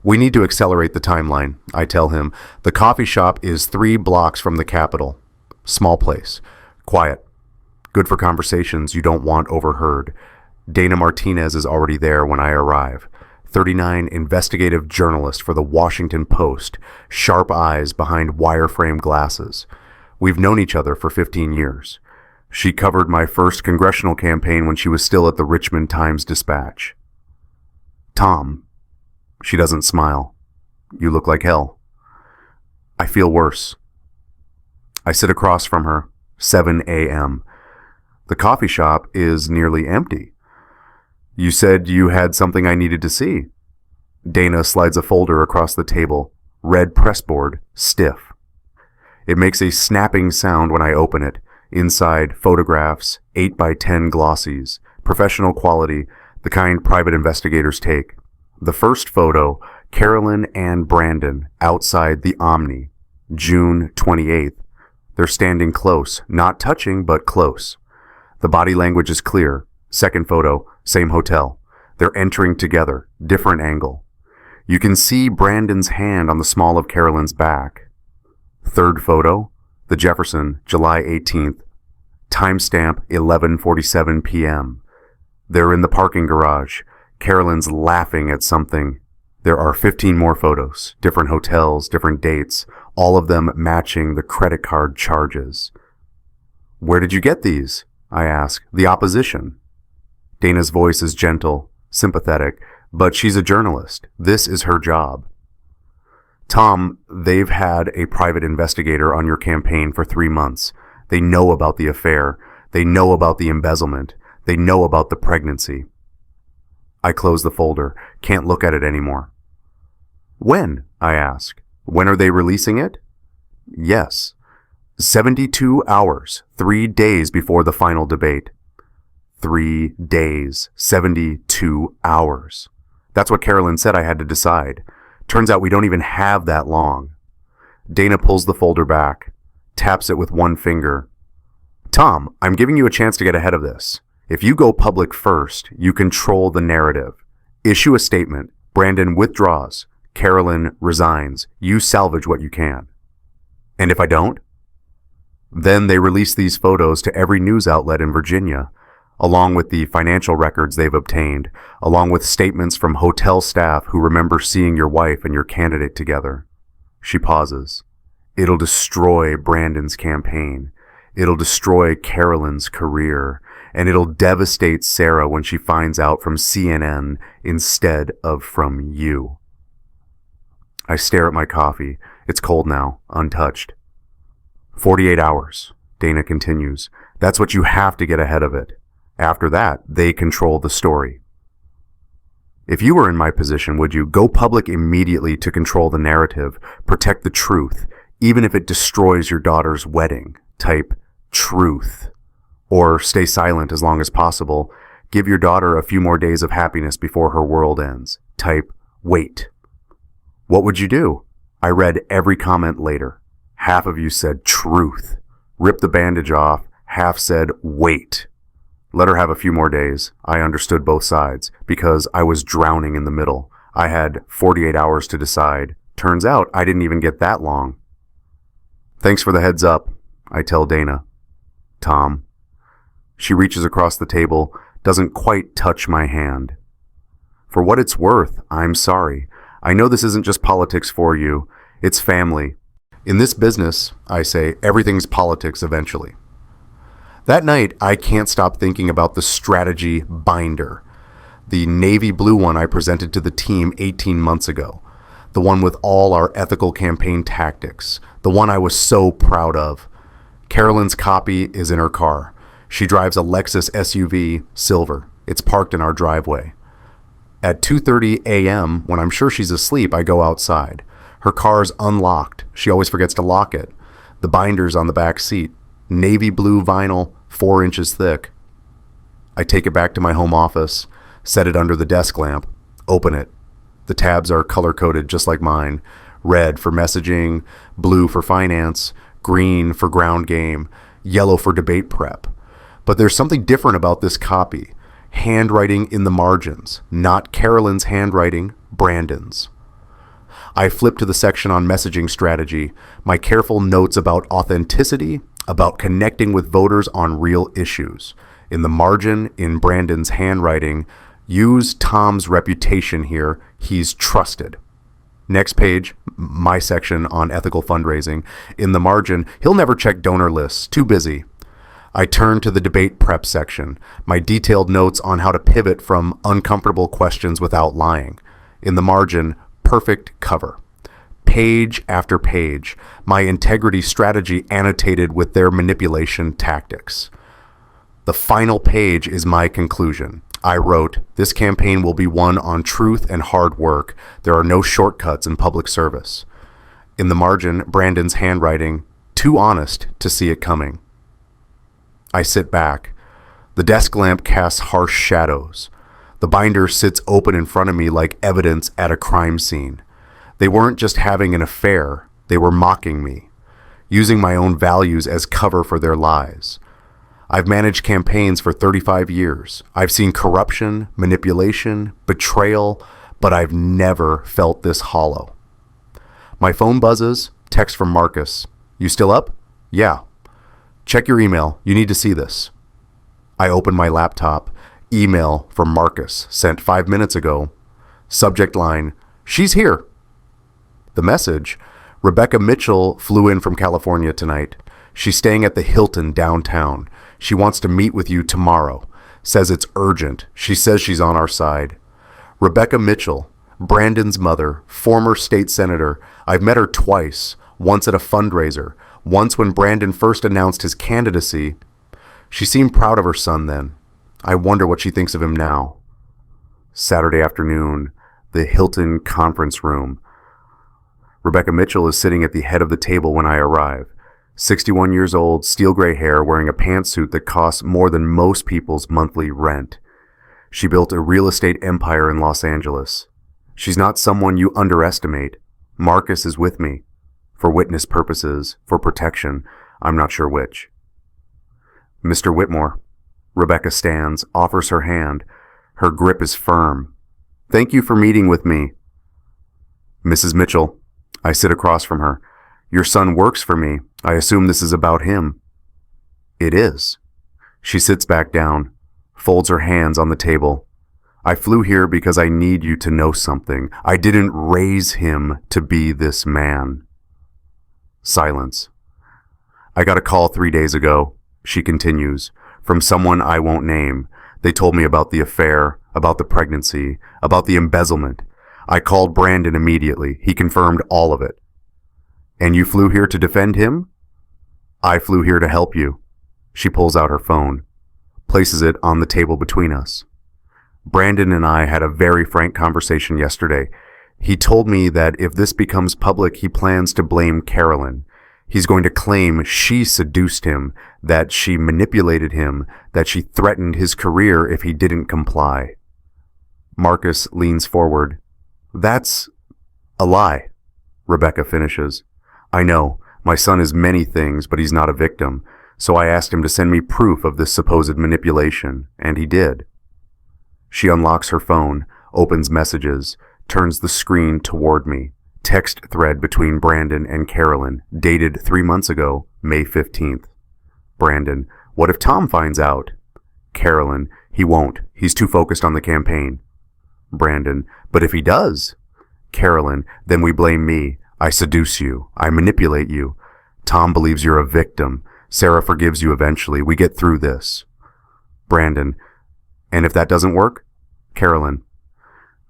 We need to accelerate the timeline, I tell him. The coffee shop is 3 blocks from the Capitol. Small place. Quiet. Good for conversations you don't want overheard. Dana Martinez is already there when I arrive. 39 investigative journalist for the Washington Post, sharp eyes behind wireframe glasses. We've known each other for 15 years. She covered my first congressional campaign when she was still at the Richmond Times-Dispatch. Tom. She doesn't smile. You look like hell. I feel worse. I sit across from her. 7 a.m. The coffee shop is nearly empty. You said you had something I needed to see. Dana slides a folder across the table. Red pressboard, stiff. It makes a snapping sound when I open it. Inside, photographs, 8x10 glossies, professional quality, the kind private investigators take. The first photo, Carolyn and Brandon, outside the Omni, June 28th. They're standing close, not touching, but close. The body language is clear. Second photo, same hotel. They're entering together, different angle. You can see Brandon's hand on the small of Carolyn's back. Third photo, the Jefferson, July 18th. Timestamp 11:47 p.m. They're in the parking garage. Carolyn's laughing at something. There are 15 more photos, different hotels, different dates, all of them matching the credit card charges. Where did you get these? I ask. The opposition. Dana's voice is gentle, sympathetic, but she's a journalist. This is her job. Tom, they've had a private investigator on your campaign for 3 months. They know about the affair. They know about the embezzlement. They know about the pregnancy. I close the folder. Can't look at it anymore. When? I ask. When are they releasing it? Yes. 72 hours, 3 days before the final debate. 3 days, 72 hours. That's what Carolyn said I had to decide. Turns out we don't even have that long. Dana pulls the folder back, taps it with one finger. Tom, I'm giving you a chance to get ahead of this. If you go public first, you control the narrative. Issue a statement. Brandon withdraws. Carolyn resigns. You salvage what you can. And if I don't? Then they release these photos to every news outlet in Virginia, along with the financial records they've obtained, along with statements from hotel staff who remember seeing your wife and your candidate together. She pauses. It'll destroy Brandon's campaign. It'll destroy Carolyn's career. And it'll devastate Sarah when she finds out from CNN instead of from you. I stare at my coffee. It's cold now, untouched. 48 hours, Dana continues. That's what you have to get ahead of it. After that, they control the story. If you were in my position, would you go public immediately to control the narrative, protect the truth, even if it destroys your daughter's wedding? Type truth. Or stay silent as long as possible. Give your daughter a few more days of happiness before her world ends. Type wait. What would you do? I read every comment later. Half of you said truth. Rip the bandage off. Half said wait. Let her have a few more days. I understood both sides because I was drowning in the middle. I had 48 hours to decide. Turns out I didn't even get that long. Thanks for the heads up, I tell Dana. Tom. She reaches across the table, doesn't quite touch my hand. For what it's worth, I'm sorry. I know this isn't just politics for you. It's family. In this business, I say, everything's politics eventually. That night, I can't stop thinking about the strategy binder. The navy blue one I presented to the team 18 months ago. The one with all our ethical campaign tactics. The one I was so proud of. Carolyn's copy is in her car. She drives a Lexus SUV, silver. It's parked in our driveway. At 2:30 a.m., when I'm sure she's asleep, I go outside. Her car's unlocked. She always forgets to lock it. The binder's on the back seat. Navy blue vinyl, 4 inches thick. I take it back to my home office, set it under the desk lamp, open it. The tabs are color-coded just like mine. Red for messaging, blue for finance, green for ground game, yellow for debate prep. But there's something different about this copy. Handwriting in the margins. Not Carolyn's handwriting, Brandon's. I flip to the section on messaging strategy, my careful notes about authenticity, about connecting with voters on real issues. In the margin, in Brandon's handwriting, use Tom's reputation here. He's trusted. Next page, my section on ethical fundraising. In the margin, he'll never check donor lists. Too busy. I turn to the debate prep section, my detailed notes on how to pivot from uncomfortable questions without lying. In the margin, perfect cover. Page after page, my integrity strategy annotated with their manipulation tactics. The final page is my conclusion. I wrote, this campaign will be won on truth and hard work. There are no shortcuts in public service. In the margin, Brandon's handwriting, too honest to see it coming. I sit back. The desk lamp casts harsh shadows. The binder sits open in front of me like evidence at a crime scene. They weren't just having an affair, they were mocking me, using my own values as cover for their lies. I've managed campaigns for 35 years. I've seen corruption, manipulation, betrayal, but I've never felt this hollow. My phone buzzes, text from Marcus. You still up? Yeah. Check your email. You need to see this. I open my laptop. Email from Marcus, sent 5 minutes ago. Subject line, she's here. The message, Rebecca Mitchell flew in from California tonight. She's staying at the Hilton downtown. She wants to meet with you tomorrow. Says it's urgent. She says she's on our side. Rebecca Mitchell, Brandon's mother, former state senator. I've met her twice, once at a fundraiser, once when Brandon first announced his candidacy. She seemed proud of her son then. I wonder what she thinks of him now. Saturday afternoon, the Hilton conference room. Rebecca Mitchell is sitting at the head of the table when I arrive. 61 years old, steel gray hair, wearing a pantsuit that costs more than most people's monthly rent. She built a real estate empire in Los Angeles. She's not someone you underestimate. Marcus is with me. For witness purposes, for protection, I'm not sure which. Mr. Whitmore. Rebecca stands, offers her hand. Her grip is firm. Thank you for meeting with me. Mrs. Mitchell. I sit across from her. Your son works for me. I assume this is about him. It is. She sits back down, folds her hands on the table. I flew here because I need you to know something. I didn't raise him to be this man. Silence. I got a call 3 days ago, she continues, from someone I won't name. They told me about the affair, about the pregnancy, about the embezzlement. I called Brandon immediately. He confirmed all of it. And you flew here to defend him? I flew here to help you. She pulls out her phone, places it on the table between us. Brandon and I had a very frank conversation yesterday. He told me that if this becomes public, he plans to blame Carolyn. He's going to claim she seduced him, that she manipulated him, that she threatened his career if he didn't comply. Marcus leans forward. That's a lie, Rebecca finishes. I know, my son is many things, but he's not a victim, so I asked him to send me proof of this supposed manipulation, and he did. She unlocks her phone, opens messages, turns the screen toward me. Text thread between Brandon and Carolyn, dated 3 months ago, May 15th. Brandon, what if Tom finds out? Carolyn, he won't. He's too focused on the campaign. Brandon, but if he does? Carolyn, then we blame me. I seduce you. I manipulate you. Tom believes you're a victim. Sarah forgives you eventually. We get through this. Brandon, and if that doesn't work? Carolyn,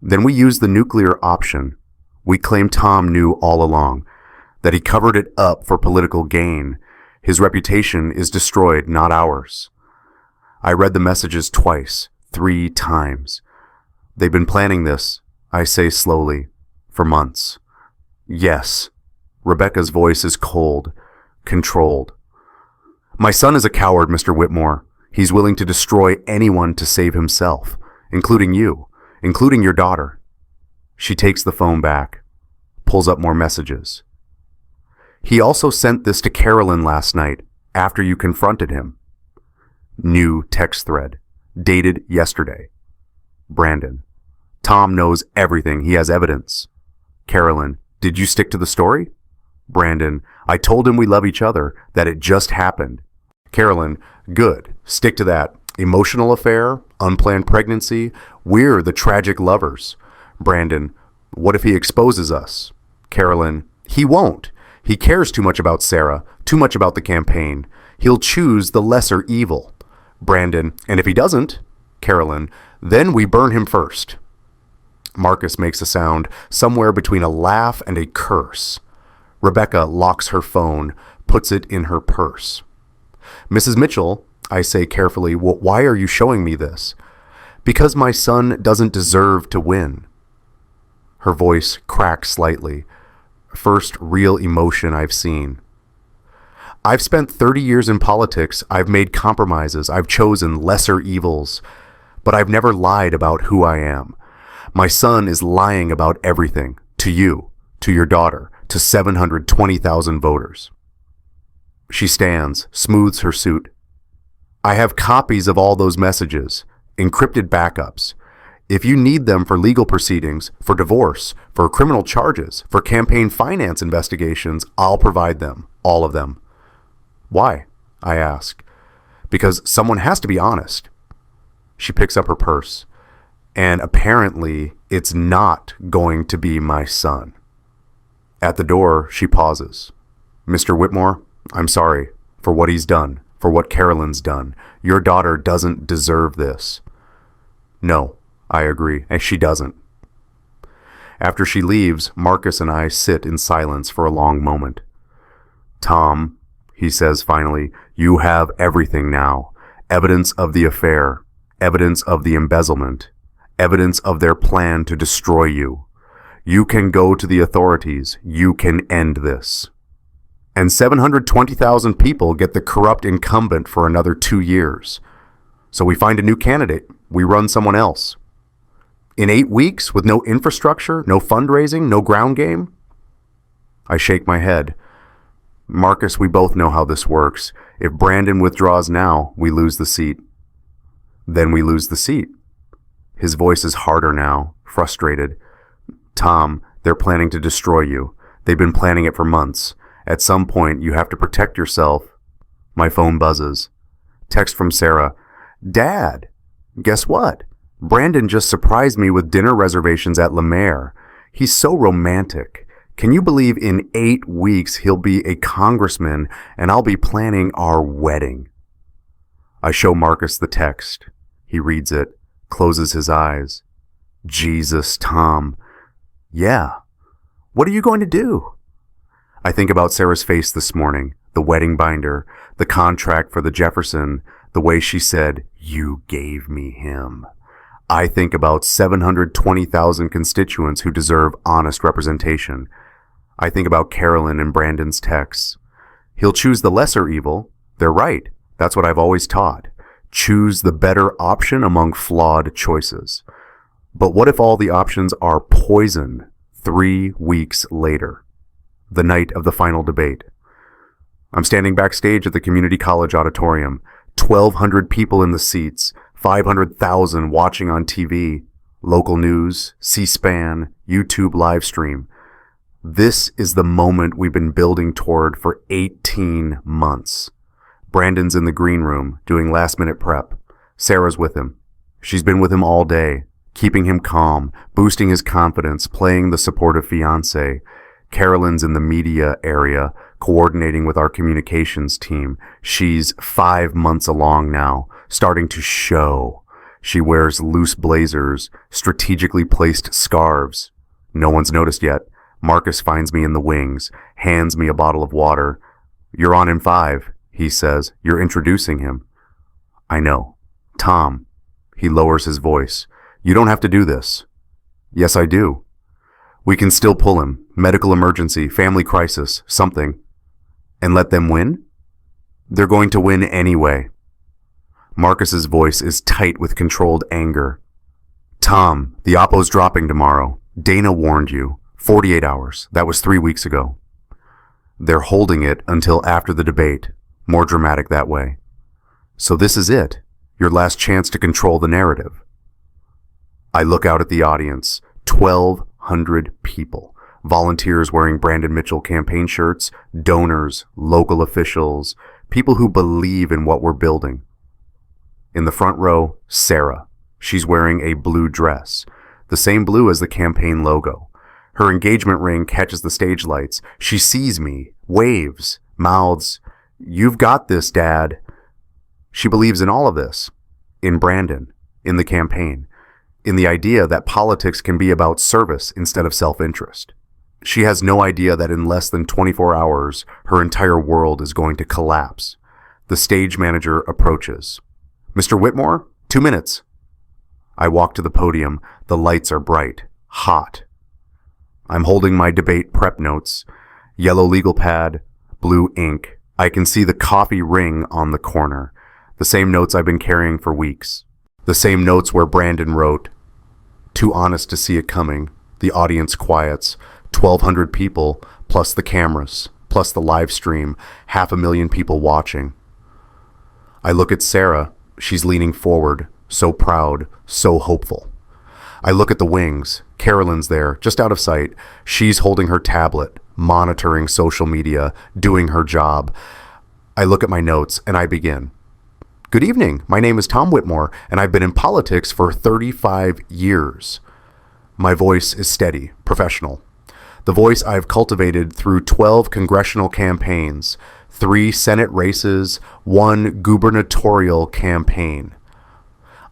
then we use the nuclear option. We claim Tom knew all along, that he covered it up for political gain. His reputation is destroyed, not ours. I read the messages twice, 3 times. They've been planning this, I say slowly, for months. Yes. Rebecca's voice is cold, controlled. My son is a coward, Mr. Whitmore. He's willing to destroy anyone to save himself, including you, including your daughter. She takes the phone back, pulls up more messages. He also sent this to Carolyn last night, after you confronted him. New text thread, dated yesterday. Brandon, Tom knows everything. He has evidence. Carolyn, did you stick to the story? Brandon, I told him we love each other, that it just happened. Carolyn, good. Stick to that. Emotional affair, unplanned pregnancy. We're the tragic lovers. Brandon, what if he exposes us? Carolyn, he won't. He cares too much about Sarah, too much about the campaign. He'll choose the lesser evil. Brandon, and if he doesn't? Carolyn, then we burn him first. Marcus makes a sound somewhere between a laugh and a curse. Rebecca locks her phone, puts it in her purse. Mrs. Mitchell, I say carefully, why are you showing me this? Because my son doesn't deserve to win. Her voice cracks slightly. First real emotion I've seen. I've spent 30 years in politics. I've made compromises. I've chosen lesser evils. But I've never lied about who I am. My son is lying about everything. To you, to your daughter, to 720,000 voters. She stands, smooths her suit. I have copies of all those messages, encrypted backups. If you need them for legal proceedings, for divorce, for criminal charges, for campaign finance investigations, I'll provide them, all of them. Why? I ask. Because someone has to be honest. She picks up her purse. And apparently, it's not going to be my son. At the door, she pauses. Mr. Whitmore, I'm sorry for what he's done, for what Carolyn's done. Your daughter doesn't deserve this. No, I agree, and she doesn't. After she leaves, Marcus and I sit in silence for a long moment. Tom, he says finally, you have everything now. Evidence of the affair, evidence of the embezzlement, evidence of their plan to destroy you. You can go to the authorities. You can end this. And 720,000 people get the corrupt incumbent for another 2 years. So we find a new candidate. We run someone else. In 8 weeks, with no infrastructure, no fundraising, no ground game? I shake my head. Marcus, we both know how this works. If Brandon withdraws now, we lose the seat. Then we lose the seat. His voice is harder now, frustrated. Tom, they're planning to destroy you. They've been planning it for months. At some point, you have to protect yourself. My phone buzzes. Text from Sarah. Dad, guess what? Brandon just surprised me with dinner reservations at La Mer. He's so romantic. Can you believe in 8 weeks he'll be a congressman and I'll be planning our wedding? I show Marcus the text. He reads it, closes his eyes. Jesus, Tom. Yeah. What are you going to do? I think about Sarah's face this morning, the wedding binder, the contract for the Jefferson, the way she said, you gave me him. I think about 720,000 constituents who deserve honest representation. I think about Carolyn and Brandon's texts. He'll choose the lesser evil. They're right. That's what I've always taught. Choose the better option among flawed choices. But what if all the options are poison 3 weeks later, the night of the final debate? I'm standing backstage at the community college auditorium, 1,200 people in the seats, 500,000 watching on TV, local news, C-SPAN, YouTube live stream. This is the moment we've been building toward for 18 months. Brandon's in the green room doing last-minute prep. Sarah's with him. She's been with him all day, keeping him calm, boosting his confidence, playing the supportive fiancé. Carolyn's in the media area, coordinating with our communications team. She's 5 months along now, starting to show. She wears loose blazers, strategically placed scarves. No one's noticed yet. Marcus finds me in the wings, hands me a bottle of water. "You're on in 5, he says. "You're introducing him." I know. "Tom." He lowers his voice. "You don't have to do this." "Yes, I do." "We can still pull him. Medical emergency, family crisis, something." "And let them win?" "They're going to win anyway." Marcus's voice is tight with controlled anger. "Tom, the oppo's dropping tomorrow. Dana warned you. 48 hours. That was 3 weeks ago." "They're holding it until after the debate. More dramatic that way." "So this is it. Your last chance to control the narrative." I look out at the audience. 1,200 people. Volunteers wearing Brandon Mitchell campaign shirts, donors, local officials, people who believe in what we're building. In the front row, Sarah. She's wearing a blue dress, the same blue as the campaign logo. Her engagement ring catches the stage lights. She sees me, waves, mouths, "You've got this, Dad." She believes in all of this. In Brandon, in the campaign, in the idea that politics can be about service instead of self-interest. She has no idea that in less than 24 hours, her entire world is going to collapse. The stage manager approaches. "Mr. Whitmore, 2 minutes." I walk to the podium. The lights are bright, hot. I'm holding my debate prep notes. Yellow legal pad, blue ink. I can see the coffee ring on the corner. The same notes I've been carrying for weeks. The same notes where Brandon wrote, "Too honest to see it coming." The audience quiets. 1,200 people, plus the cameras, plus the live stream, 500,000 people watching. I look at Sarah. She's leaning forward, so proud, so hopeful. I look at the wings. Carolyn's there, just out of sight. She's holding her tablet, monitoring social media, doing her job. I look at my notes and I begin. "Good evening. My name is Tom Whitmore, and I've been in politics for 35 years. My voice is steady, professional. The voice I've cultivated through 12 congressional campaigns, 3 Senate races, 1 gubernatorial campaign.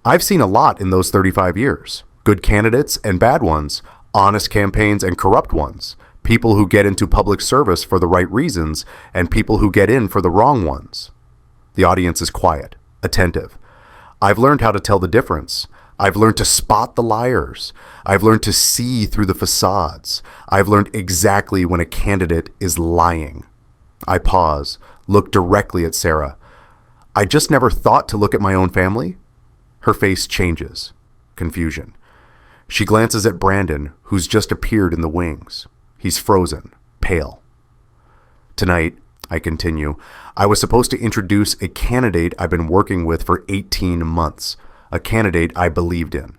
I've seen a lot in those 35 years. Good candidates and bad ones, honest campaigns and corrupt ones, people who get into public service for the right reasons, and people who get in for the wrong ones." The audience is quiet, attentive. I've learned how to tell the difference. I've learned to spot the liars. I've learned to see through the facades. I've learned exactly when a candidate is lying. I pause, look directly at Sarah. "I just never thought to look at my own family." Her face changes. Confusion. She glances at Brandon, who's just appeared in the wings. He's frozen, pale. "Tonight," I continue, "I was supposed to introduce a candidate I've been working with for 18 months, a candidate I believed in,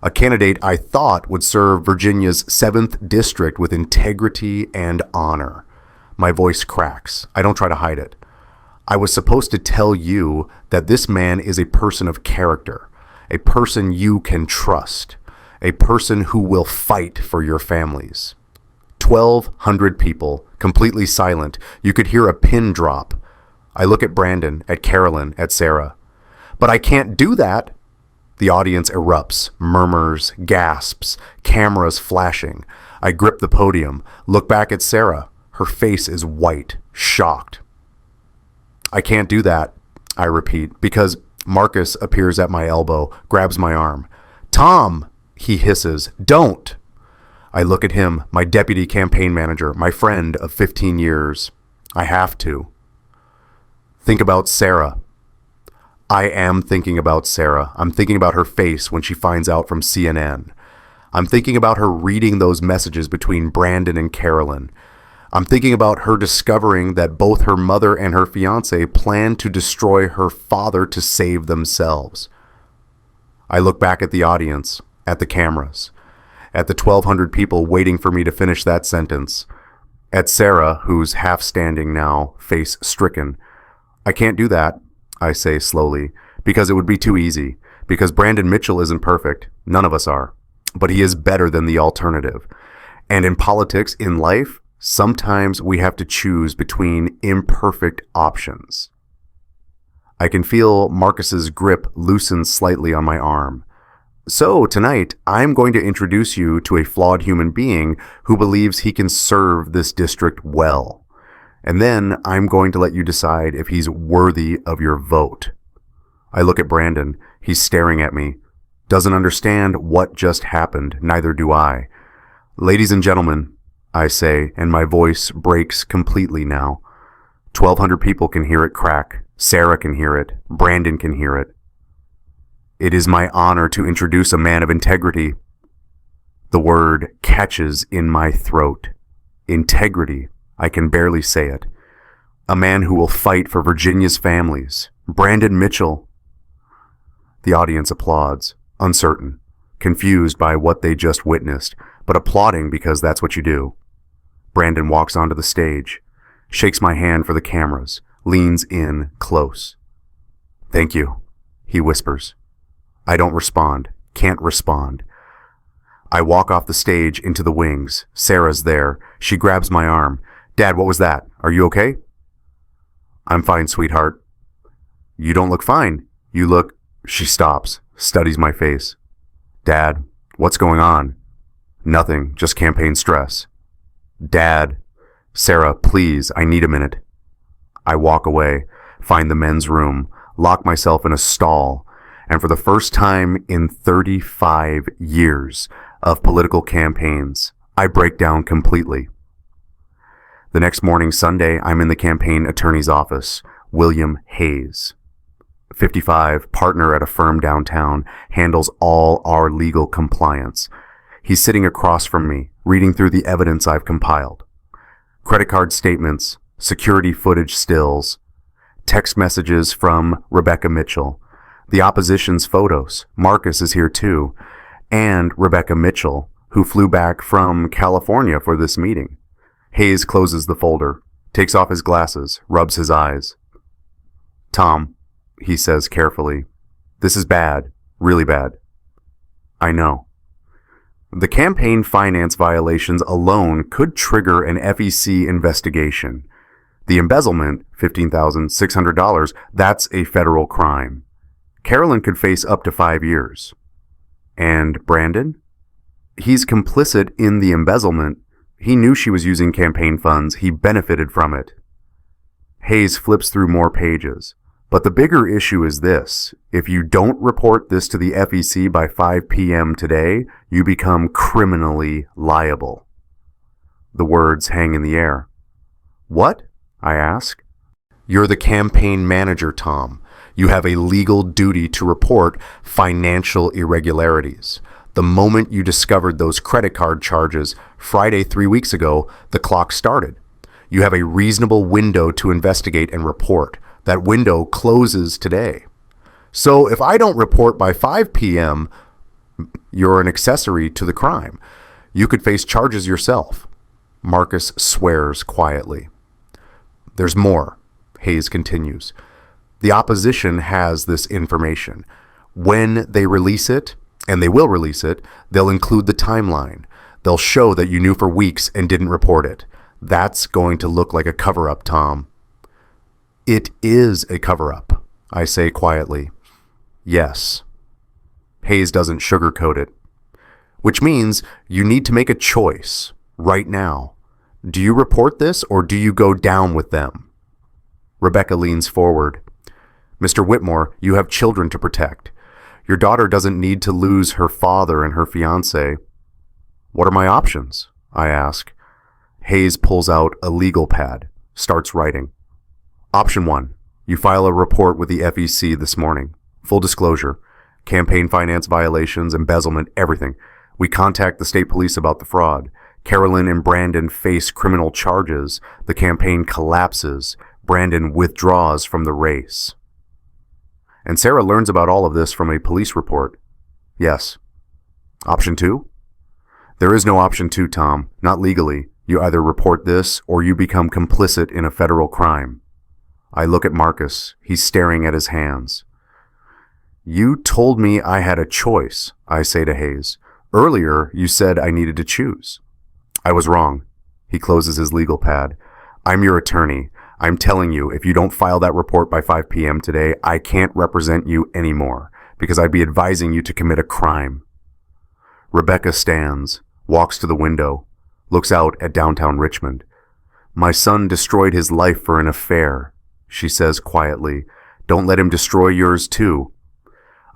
a candidate I thought would serve Virginia's 7th district with integrity and honor." My voice cracks. I don't try to hide it. "I was supposed to tell you that this man is a person of character, a person you can trust, a person who will fight for your families." 1,200 people, completely silent. You could hear a pin drop. I look at Brandon, at Carolyn, at Sarah. "But I can't do that." The audience erupts, murmurs, gasps, cameras flashing. I grip the podium, look back at Sarah. Her face is white, shocked. "I can't do that," I repeat, because Marcus appears at my elbow, grabs my arm. Tom, he hisses, don't. I look at him, my deputy campaign manager, my friend of 15 years. I have to. Think about Sarah. I am thinking about Sarah. I'm thinking about her face when she finds out from CNN. I'm thinking about her reading those messages between Brandon and Carolyn. I'm thinking about her discovering that both her mother and her fiancé planned to destroy her father to save themselves. I look back at the audience, at the cameras, at the 1,200 people waiting for me to finish that sentence, at Sarah, who's half standing now, face stricken. I can't do that, I say slowly, because it would be too easy, because Brandon Mitchell isn't perfect. None of us are. But he is better than the alternative. And in politics, in life, sometimes we have to choose between imperfect options. I can feel Marcus's grip loosen slightly on my arm. So tonight, I'm going to introduce you to a flawed human being who believes he can serve this district well. And then I'm going to let you decide if he's worthy of your vote. I look at Brandon. He's staring at me. Doesn't understand what just happened. Neither do I. Ladies and gentlemen, I say, and my voice breaks completely now. 1,200 people can hear it crack. Sarah can hear it. Brandon can hear it. It is my honor to introduce a man of integrity. The word catches in my throat. Integrity. I can barely say it. A man who will fight for Virginia's families. Brandon Mitchell. The audience applauds, uncertain, confused by what they just witnessed, but applauding because that's what you do. Brandon walks onto the stage, shakes my hand for the cameras, leans in close. Thank you, he whispers. I don't respond, can't respond. I walk off the stage into the wings. Sarah's there. She grabs my arm. Dad, what was that? Are you okay? I'm fine, sweetheart. You don't look fine. You look... She stops, studies my face. Dad, what's going on? Nothing, just campaign stress. Dad. Sarah, please, I need a minute. I walk away, find the men's room, lock myself in a stall, and for the first time in 35 years of political campaigns, I break down completely. The next morning, Sunday, I'm in the campaign attorney's office, William Hayes. 55, partner at a firm downtown, handles all our legal compliance. He's sitting across from me, reading through the evidence I've compiled. Credit card statements, security footage stills, text messages from Rebecca Mitchell, the opposition's photos. Marcus is here too, and Rebecca Mitchell, who flew back from California for this meeting. Hayes closes the folder, takes off his glasses, rubs his eyes. Tom, he says carefully, this is bad, really bad. I know. The campaign finance violations alone could trigger an FEC investigation. The embezzlement, $15,600, that's a federal crime. Carolyn could face up to 5 years. And Brandon? He's complicit in the embezzlement. He knew she was using campaign funds. He benefited from it. Hayes flips through more pages. But the bigger issue is this. If you don't report this to the FEC by 5 p.m. today, you become criminally liable. The words hang in the air. What? I ask. You're the campaign manager, Tom. You have a legal duty to report financial irregularities. The moment you discovered those credit card charges Friday 3 weeks ago, the clock started. You have a reasonable window to investigate and report. That window closes today. So if I don't report by 5 p.m., you're an accessory to the crime. You could face charges yourself. Marcus swears quietly. There's more, Hayes continues. The opposition has this information. When they release it, and they will release it, they'll include the timeline. They'll show that you knew for weeks and didn't report it. That's going to look like a cover-up, Tom. It is a cover-up, I say quietly. Yes. Hayes doesn't sugarcoat it. Which means you need to make a choice right now. Do you report this or do you go down with them? Rebecca leans forward. Mr. Whitmore, you have children to protect. Your daughter doesn't need to lose her father and her fiancé. What are my options? I ask. Hayes pulls out a legal pad, starts writing. Option 1. You file a report with the FEC this morning. Full disclosure. Campaign finance violations, embezzlement, everything. We contact the state police about the fraud. Carolyn and Brandon face criminal charges. The campaign collapses. Brandon withdraws from the race. And Sarah learns about all of this from a police report. Yes. Option 2? There is no option 2, Tom. Not legally. You either report this or you become complicit in a federal crime. I look at Marcus. He's staring at his hands. You told me I had a choice, I say to Hayes. Earlier, you said I needed to choose. I was wrong. He closes his legal pad. I'm your attorney. I'm telling you, if you don't file that report by 5 p.m. today, I can't represent you anymore, because I'd be advising you to commit a crime. Rebecca stands, walks to the window, looks out at downtown Richmond. My son destroyed his life for an affair, she says quietly. Don't let him destroy yours too.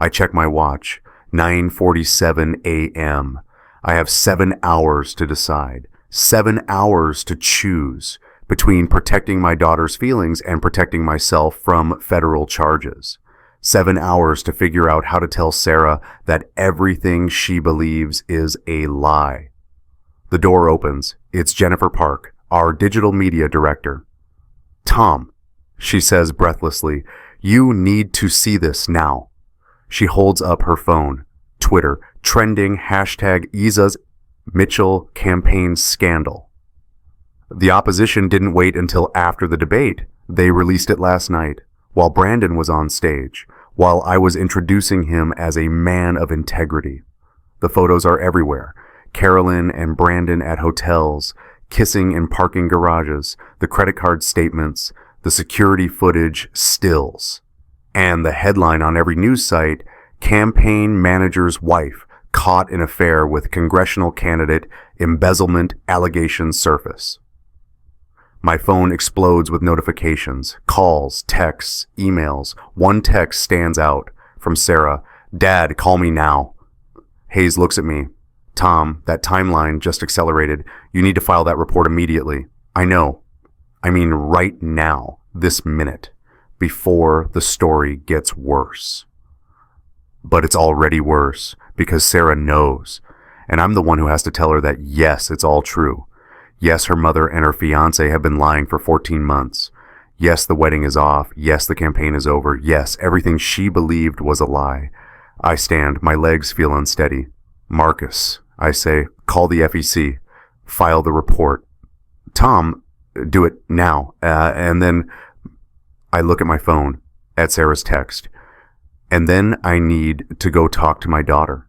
I check my watch. 9:47 a.m. I have 7 hours to decide. 7 hours to choose between protecting my daughter's feelings and protecting myself from federal charges. 7 hours to figure out how to tell Sarah that everything she believes is a lie. The door opens. It's Jennifer Park, our digital media director. Tom, she says breathlessly, you need to see this now. She holds up her phone. Twitter, trending hashtag Isa's Mitchell campaign scandal. The opposition didn't wait until after the debate. They released it last night, while Brandon was on stage, while I was introducing him as a man of integrity. The photos are everywhere. Carolyn and Brandon at hotels, kissing in parking garages, the credit card statements, the security footage stills. And the headline on every news site, campaign manager's wife caught in affair with congressional candidate, embezzlement allegations surface. My phone explodes with notifications, calls, texts, emails. One text stands out from Sarah. Dad, call me now. Hayes looks at me. Tom, that timeline just accelerated. You need to file that report immediately. I know. I mean right now, this minute, before the story gets worse. But it's already worse because Sarah knows, and I'm the one who has to tell her that yes, it's all true. Yes, her mother and her fiancé have been lying for 14 months. Yes, the wedding is off. Yes, the campaign is over. Yes, everything she believed was a lie. I stand. My legs feel unsteady. Marcus, I say, call the FEC. File the report. Tom, do it now. And then I look at my phone, at Sarah's text. And then I need to go talk to my daughter.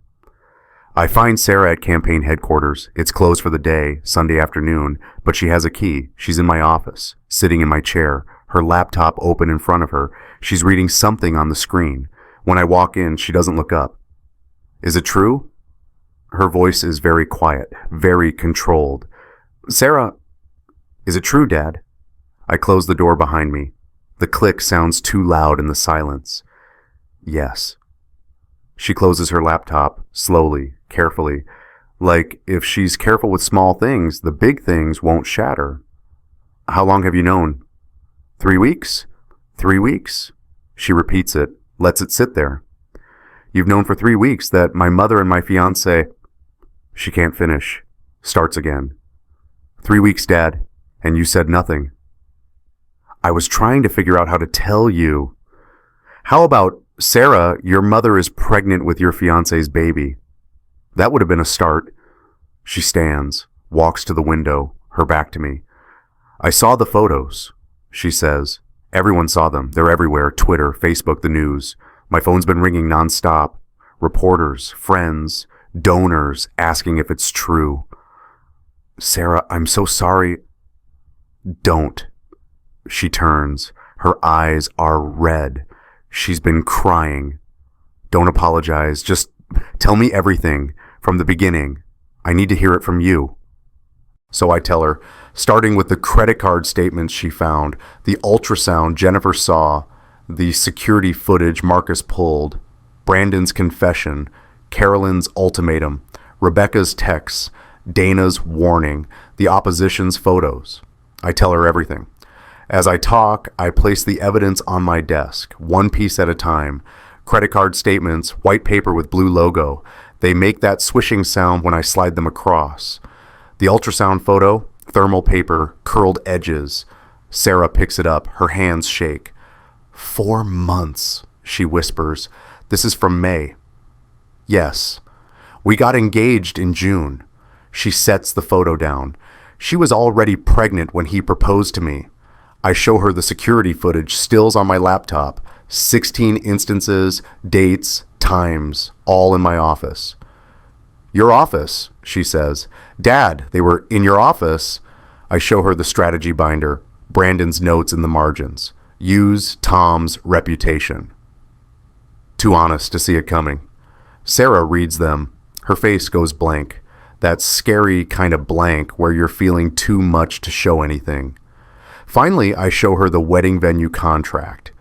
I find Sarah at campaign headquarters. It's closed for the day, Sunday afternoon, but she has a key. She's in my office, sitting in my chair, her laptop open in front of her. She's reading something on the screen. When I walk in, she doesn't look up. Is it true? Her voice is very quiet, very controlled. Sarah, is it true, Dad? I close the door behind me. The click sounds too loud in the silence. Yes. She closes her laptop, slowly, carefully, like if she's careful with small things, the big things won't shatter. How long have you known? 3 weeks? 3 weeks. She repeats it, lets it sit there. You've known for 3 weeks that my mother and my fiancé... She can't finish. Starts again. 3 weeks, Dad, and you said nothing. I was trying to figure out how to tell you. How about, Sarah, your mother is pregnant with your fiancé's baby. That would have been a start. She stands, walks to the window, her back to me. I saw the photos, she says. Everyone saw them. They're everywhere. Twitter, Facebook, the news. My phone's been ringing nonstop. Reporters, friends, donors asking if it's true. Sarah, I'm so sorry. Don't. She turns. Her eyes are red. She's been crying. Don't apologize. Just tell me everything from the beginning. I need to hear it from you. So I tell her, starting with the credit card statements she found, the ultrasound Jennifer saw, the security footage Marcus pulled. Brandon's confession, Carolyn's ultimatum, Rebecca's texts, Dana's warning, the opposition's photos. I tell her everything. As I talk, I place the evidence on my desk, one piece at a time. Credit card statements, white paper with blue logo. They make that swishing sound when I slide them across. The ultrasound photo, thermal paper, curled edges. Sarah picks it up. Her hands shake. 4 months, she whispers. This is from May. Yes. We got engaged in June. She sets the photo down. She was already pregnant when he proposed to me. I show her the security footage, stills on my laptop, 16 instances, dates, times, all in my office. Your office, she says. Dad, they were in your office. I show her the strategy binder, Brandon's notes in the margins. Use Tom's reputation. Too honest to see it coming. Sarah reads them. Her face goes blank. That scary kind of blank where you're feeling too much to show anything. Finally, I show her the wedding venue contract.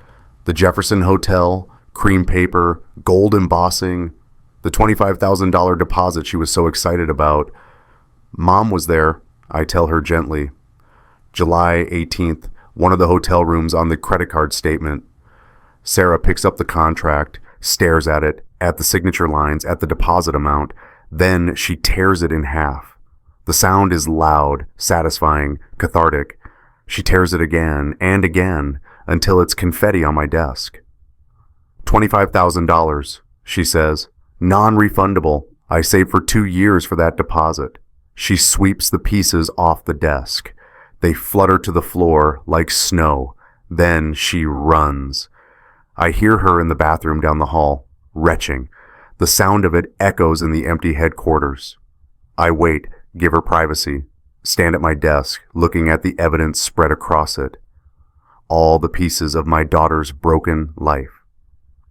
The Jefferson Hotel, cream paper, gold embossing, the $25,000 deposit she was so excited about. Mom was there, I tell her gently. July 18th, one of the hotel rooms on the credit card statement. Sarah picks up the contract, stares at it, at the signature lines, at the deposit amount. Then she tears it in half. The sound is loud, satisfying, cathartic. She tears it again and again until it's confetti on my desk. $25,000, she says. Non-refundable. I saved for 2 years for that deposit. She sweeps the pieces off the desk. They flutter to the floor like snow. Then she runs. I hear her in the bathroom down the hall, retching. The sound of it echoes in the empty headquarters. I wait, give her privacy, stand at my desk, looking at the evidence spread across it. All the pieces of my daughter's broken life.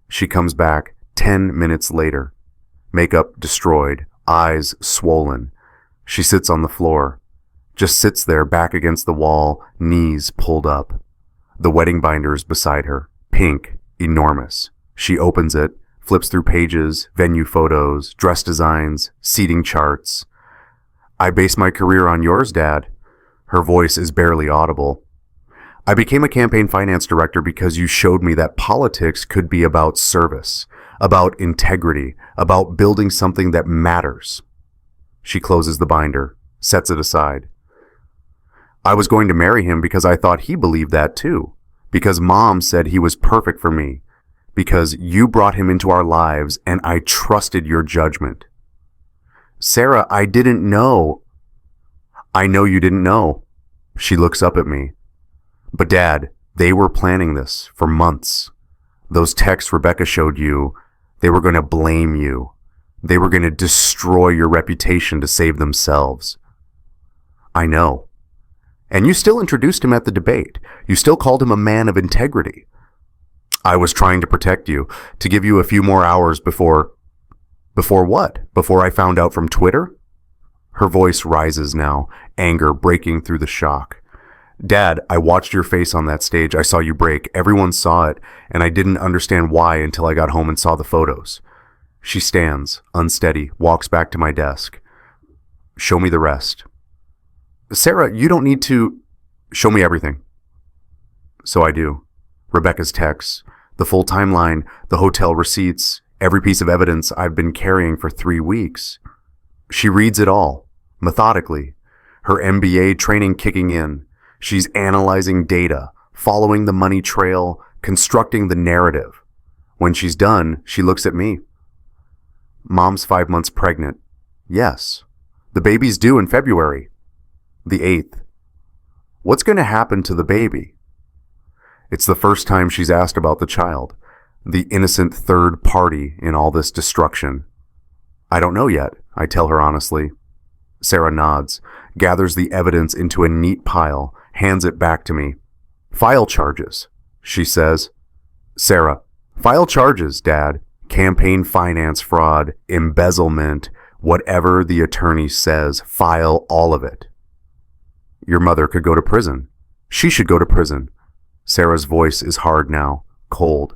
She comes back 10 minutes later. Makeup destroyed, eyes swollen. She sits on the floor. Just sits there back against the wall, knees pulled up. The wedding binder's beside her, pink, enormous. She opens it, flips through pages, venue photos, dress designs, seating charts. I base my career on yours, Dad. Her voice is barely audible. I became a campaign finance director because you showed me that politics could be about service, about integrity, about building something that matters. She closes the binder, sets it aside. I was going to marry him because I thought he believed that too, because Mom said he was perfect for me, because you brought him into our lives and I trusted your judgment. Sarah, I didn't know. I know you didn't know. She looks up at me. But Dad, they were planning this for months. Those texts Rebecca showed you, they were going to blame you. They were going to destroy your reputation to save themselves. I know. And you still introduced him at the debate. You still called him a man of integrity. I was trying to protect you, to give you a few more hours before... Before what? Before I found out from Twitter? Her voice rises now, anger breaking through the shock. Dad, I watched your face on that stage. I saw you break. Everyone saw it, and I didn't understand why until I got home and saw the photos. She stands, unsteady, walks back to my desk. Show me the rest. Sarah, you don't need to... Show me everything. So I do. Rebecca's texts, the full timeline, the hotel receipts, every piece of evidence I've been carrying for 3 weeks. She reads it all, methodically, her MBA training kicking in. She's analyzing data, following the money trail, constructing the narrative. When she's done, she looks at me. Mom's 5 months pregnant. Yes. The baby's due in February. The 8th. What's going to happen to the baby? It's the first time she's asked about the child, the innocent third party in all this destruction. I don't know yet, I tell her honestly. Sarah nods, gathers the evidence into a neat pile, hands it back to me. File charges, she says. Sarah, file charges, Dad. Campaign finance fraud, embezzlement, whatever the attorney says, file all of it. Your mother could go to prison. She should go to prison. Sarah's voice is hard now, cold.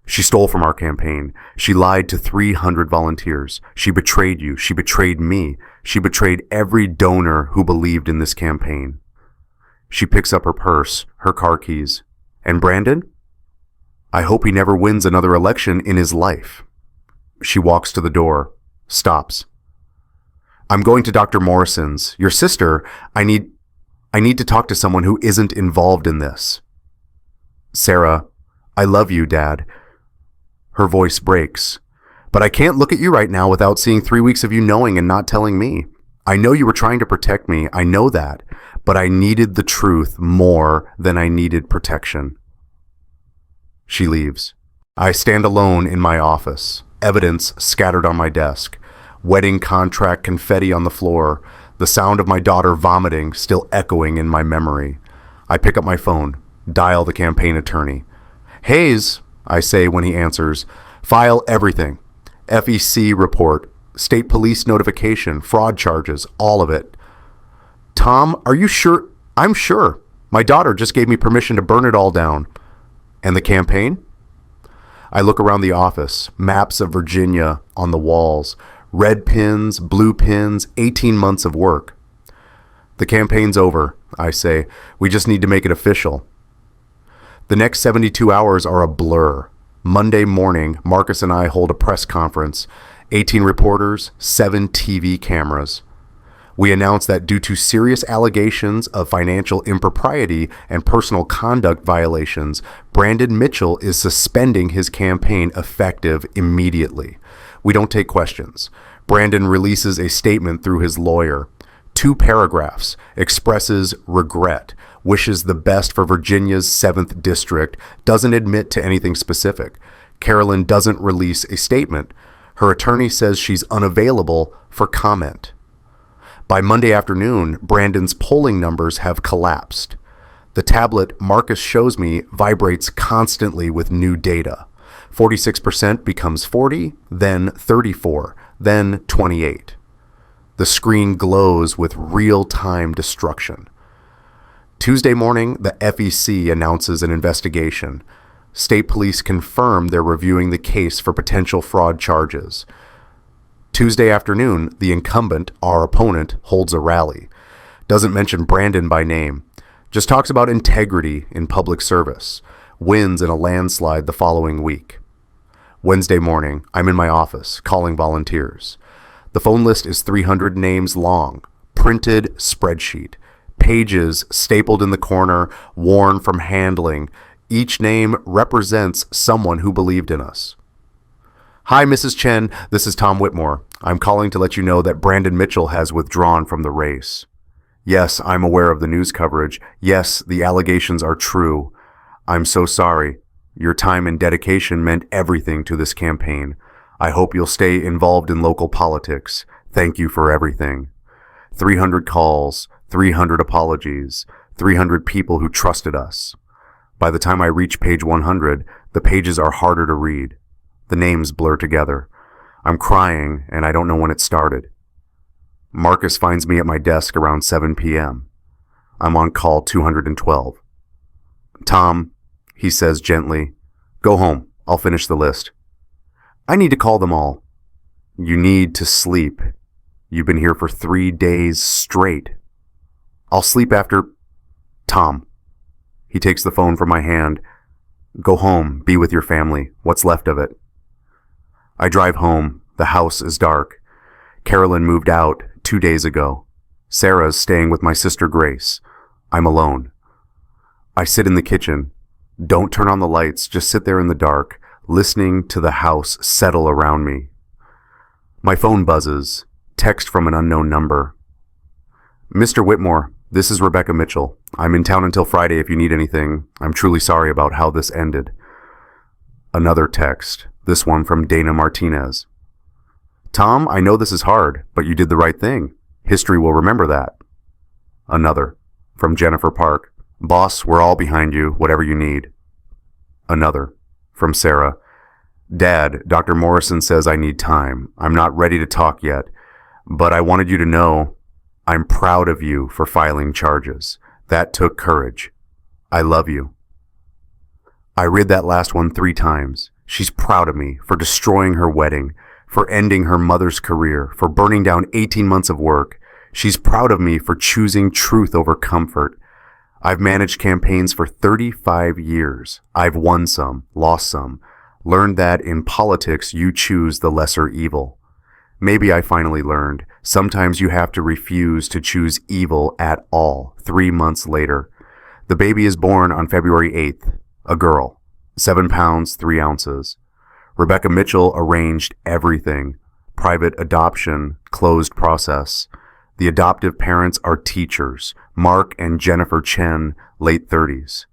She stole from our campaign. She lied to 300 volunteers. She betrayed you. She betrayed me. She betrayed every donor who believed in this campaign. She picks up her purse, her car keys. And Brandon? I hope he never wins another election in his life. She walks to the door, stops. I'm going to Dr. Morrison's. Your sister, I need to talk to someone who isn't involved in this. Sarah, I love you, Dad. Her voice breaks. But I can't look at you right now without seeing 3 weeks of you knowing and not telling me. I know you were trying to protect me. I know that. But I needed the truth more than I needed protection. She leaves. I stand alone in my office. Evidence scattered on my desk. Wedding contract confetti on the floor. The sound of my daughter vomiting still echoing in my memory. I pick up my phone. Dial the campaign attorney. Hayes, I say when he answers. File everything. FEC report. State police notification. Fraud charges. All of it. Tom, are you sure? I'm sure. My daughter just gave me permission to burn it all down. And the campaign? I look around the office. Maps of Virginia on the walls. Red pins, blue pins, 18 months of work. The campaign's over, I say. We just need to make it official. The next 72 hours are a blur. Monday morning, Marcus and I hold a press conference. 18 reporters, 7 TV cameras. We announce that due to serious allegations of financial impropriety and personal conduct violations, Brandon Mitchell is suspending his campaign effective immediately. We don't take questions. Brandon releases a statement through his lawyer. 2 paragraphs, expresses regret, wishes the best for Virginia's 7th district, doesn't admit to anything specific. Carolyn doesn't release a statement. Her attorney says she's unavailable for comment. By Monday afternoon, Brandon's polling numbers have collapsed. The tablet Marcus shows me vibrates constantly with new data. 46% becomes 40, then 34, then 28. The screen glows with real-time destruction. Tuesday morning, the FEC announces an investigation. State police confirm they're reviewing the case for potential fraud charges. Tuesday afternoon, the incumbent, our opponent, holds a rally. Doesn't mention Brandon by name. Just talks about integrity in public service. Wins in a landslide the following week. Wednesday morning, I'm in my office, calling volunteers. The phone list is 300 names long. Printed spreadsheet. Pages stapled in the corner, worn from handling. Each name represents someone who believed in us. Hi, Mrs. Chen. This is Tom Whitmore. I'm calling to let you know that Brandon Mitchell has withdrawn from the race. Yes, I'm aware of the news coverage. Yes, the allegations are true. I'm so sorry. Your time and dedication meant everything to this campaign. I hope you'll stay involved in local politics. Thank you for everything. 300 calls, 300 apologies, 300 people who trusted us. By the time I reach page 100, the pages are harder to read. The names blur together. I'm crying, and I don't know when it started. Marcus finds me at my desk around 7 p.m. I'm on call 212. Tom, he says gently, go home. I'll finish the list. I need to call them all. You need to sleep. You've been here for 3 days straight. I'll sleep after... Tom. He takes the phone from my hand. Go home. Be with your family. What's left of it. I drive home. The house is dark. Carolyn moved out 2 days ago. Sarah's staying with my sister Grace. I'm alone. I sit in the kitchen. Don't turn on the lights. Just sit there in the dark, listening to the house settle around me. My phone buzzes. Text from an unknown number. Mr. Whitmore, this is Rebecca Mitchell. I'm in town until Friday if you need anything. I'm truly sorry about how this ended. Another text. This one from Dana Martinez. Tom, I know this is hard, but you did the right thing. History will remember that. Another. From Jennifer Park. Boss, we're all behind you, whatever you need. Another. From Sarah. Dad, Dr. Morrison says I need time. I'm not ready to talk yet, but I wanted you to know I'm proud of you for filing charges. That took courage. I love you. I read that last one 3 times. She's proud of me for destroying her wedding, for ending her mother's career, for burning down 18 months of work. She's proud of me for choosing truth over comfort. I've managed campaigns for 35 years. I've won some, lost some. Learned that in politics you choose the lesser evil. Maybe I finally learned. Sometimes you have to refuse to choose evil at all. 3 months later. The baby is born on February 8th. A girl. 7 pounds, 3 ounces. Rebecca Mitchell arranged everything. Private adoption, closed process. The adoptive parents are teachers, Mark and Jennifer Chen, late 30s.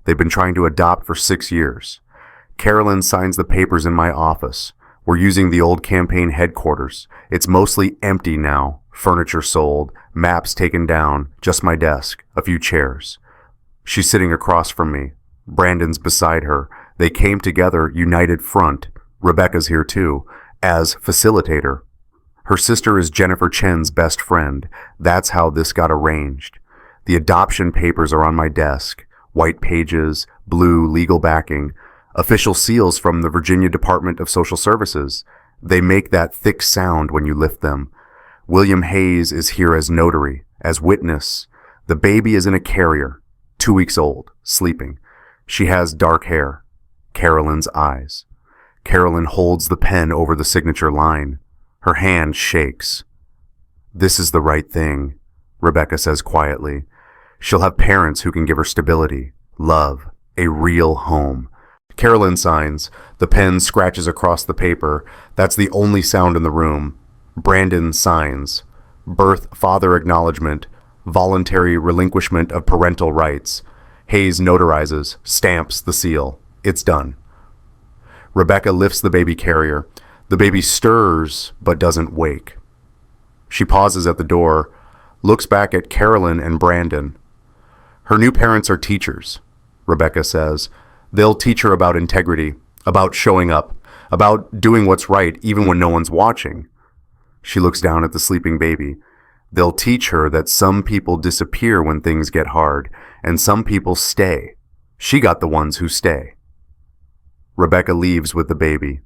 They've been trying to adopt for 6 years. Carolyn signs the papers in my office. We're using the old campaign headquarters. It's mostly empty now. Furniture sold, maps taken down, just my desk, a few chairs. She's sitting across from me. Brandon's beside her. They came together, united front. Rebecca's here too, as facilitator. Her sister is Jennifer Chen's best friend. That's how this got arranged. The adoption papers are on my desk. White pages, blue legal backing, official seals from the Virginia Department of Social Services. They make that thick sound when you lift them. William Hayes is here as notary, as witness. The baby is in a carrier, 2 weeks old, sleeping. She has dark hair. Carolyn's eyes. Carolyn holds the pen over the signature line. Her hand shakes. This is the right thing, Rebecca says quietly. She'll have parents who can give her stability, love, a real home. Carolyn signs. The pen scratches across the paper. That's the only sound in the room. Brandon signs. Birth father acknowledgement. Voluntary relinquishment of parental rights. Hayes notarizes, stamps the seal. It's done. Rebecca lifts the baby carrier. The baby stirs, but doesn't wake. She pauses at the door, looks back at Carolyn and Brandon. Her new parents are teachers, Rebecca says. They'll teach her about integrity, about showing up, about doing what's right even when no one's watching. She looks down at the sleeping baby. They'll teach her that some people disappear when things get hard, and some people stay. She got the ones who stay. Rebecca leaves with the baby.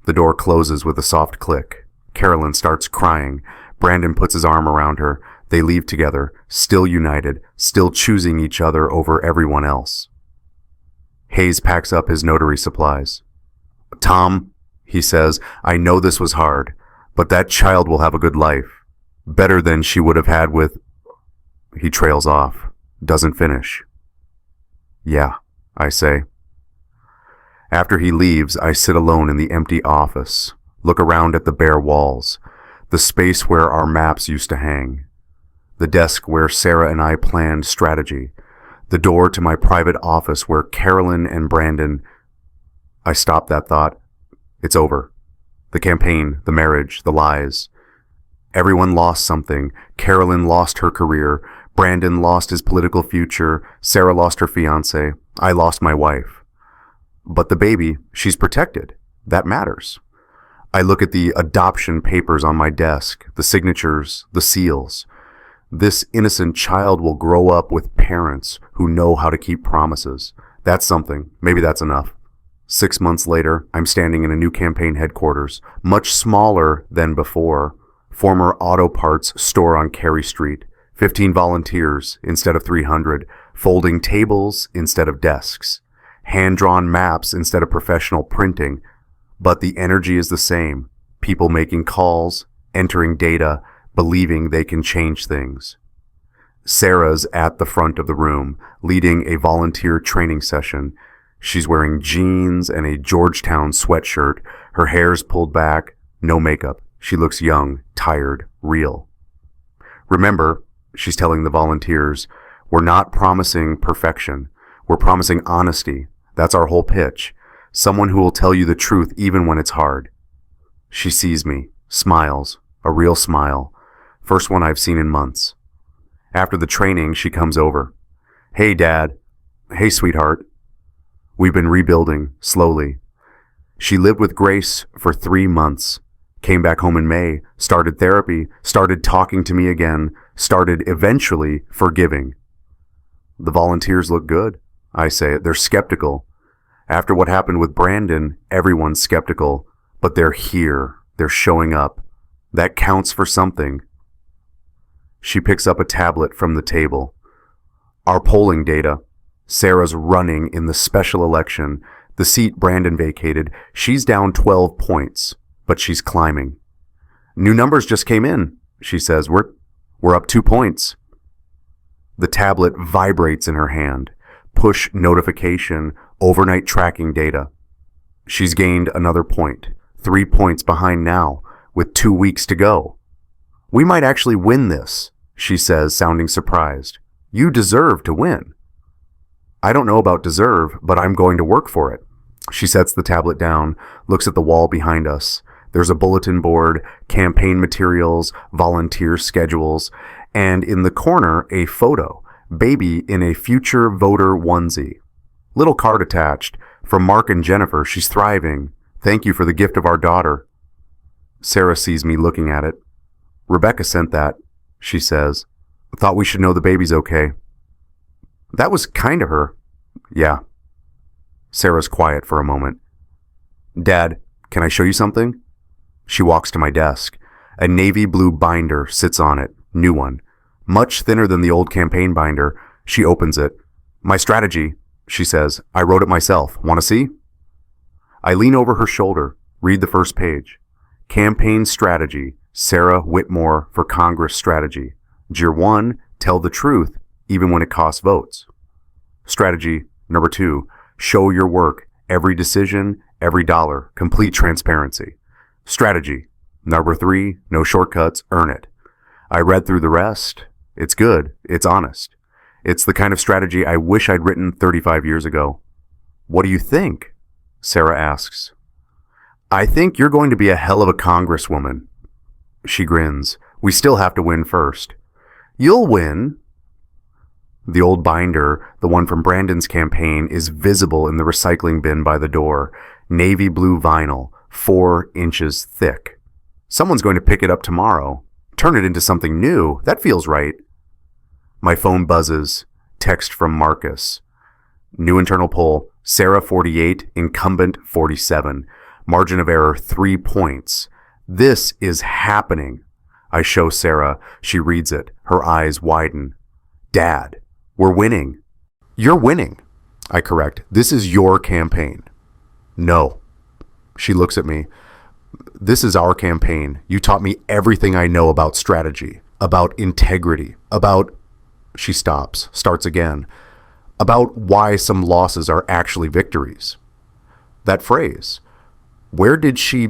The door closes with a soft click. Carolyn starts crying. Brandon puts his arm around her. They leave together, still united, still choosing each other over everyone else. Hayes packs up his notary supplies. Tom, he says, I know this was hard, but that child will have a good life. Better than she would have had with... He trails off, doesn't finish. Yeah, I say. After he leaves, I sit alone in the empty office, look around at the bare walls, the space where our maps used to hang, the desk where Sarah and I planned strategy, the door to my private office where Carolyn and Brandon... I stop that thought. It's over. The campaign, the marriage, the lies. Everyone lost something. Carolyn lost her career. Brandon lost his political future. Sarah lost her fiancé. I lost my wife. But the baby, she's protected. That matters. I look at the adoption papers on my desk, the signatures, the seals. This innocent child will grow up with parents who know how to keep promises. That's something. Maybe that's enough. 6 months later, I'm standing in a new campaign headquarters, much smaller than before. Former auto parts store on Carey Street. 15 volunteers instead of 300. Folding tables instead of desks. Hand-drawn maps instead of professional printing, but the energy is the same. People making calls, entering data, believing they can change things. Sarah's at the front of the room, leading a volunteer training session. She's wearing jeans and a Georgetown sweatshirt, her hair's pulled back, no makeup. She looks young, tired, real. Remember, she's telling the volunteers, we're not promising perfection. We're promising honesty. That's our whole pitch. Someone who will tell you the truth even when it's hard. She sees me, smiles, a real smile. First one I've seen in months. After the training, she comes over. Hey, Dad. Hey, sweetheart. We've been rebuilding, slowly. She lived with Grace for 3 months. Came back home in May, started therapy, started talking to me again, started eventually forgiving. The volunteers look good. I say it. They're skeptical. After what happened with Brandon, everyone's skeptical, but they're here. They're showing up. That counts for something. She picks up a tablet from the table. Our polling data. Sarah's running in the special election. The seat Brandon vacated. She's down 12 points, but she's climbing. New numbers just came in, she says. We're up 2 points. The tablet vibrates in her hand. Push notification, overnight tracking data. She's gained another point. 3 points behind now, with 2 weeks to go. We might actually win this, she says, sounding surprised. You deserve to win. I don't know about deserve, but I'm going to work for it. She sets the tablet down, looks at the wall behind us. There's a bulletin board, campaign materials, volunteer schedules, and in the corner, a photo, baby in a future voter onesie. Little card attached. From Mark and Jennifer, she's thriving. Thank you for the gift of our daughter. Sarah sees me looking at it. Rebecca sent that, she says. Thought we should know the baby's okay. That was kind of her. Yeah. Sarah's quiet for a moment. Dad, can I show you something? She walks to my desk. A navy blue binder sits on it, new one. Much thinner than the old campaign binder. She opens it. My strategy, she says. I wrote it myself. Want to see? I lean over her shoulder, read the first page. Campaign strategy, Sarah Whitmore for Congress strategy. Year 1, tell the truth, even when it costs votes. Strategy number 2, show your work, every decision, every dollar, complete transparency. Strategy number 3, no shortcuts, earn it. I read through the rest. It's good. It's honest. It's the kind of strategy I wish I'd written 35 years ago. What do you think? Sarah asks. I think you're going to be a hell of a congresswoman. She grins. We still have to win first. You'll win. The old binder, the one from Brandon's campaign, is visible in the recycling bin by the door. Navy blue vinyl, 4 inches thick. Someone's going to pick it up tomorrow. Turn it into something new. That feels right. My phone buzzes. Text from Marcus. New internal poll. Sarah 48, incumbent 47. Margin of error 3 points. This is happening. I show Sarah. She reads it. Her eyes widen. Dad, we're winning. You're winning. I correct. This is your campaign. No. She looks at me. This is our campaign. You taught me everything I know about strategy, about integrity, about... She stops, starts again. About why some losses are actually victories. That phrase. Where did she...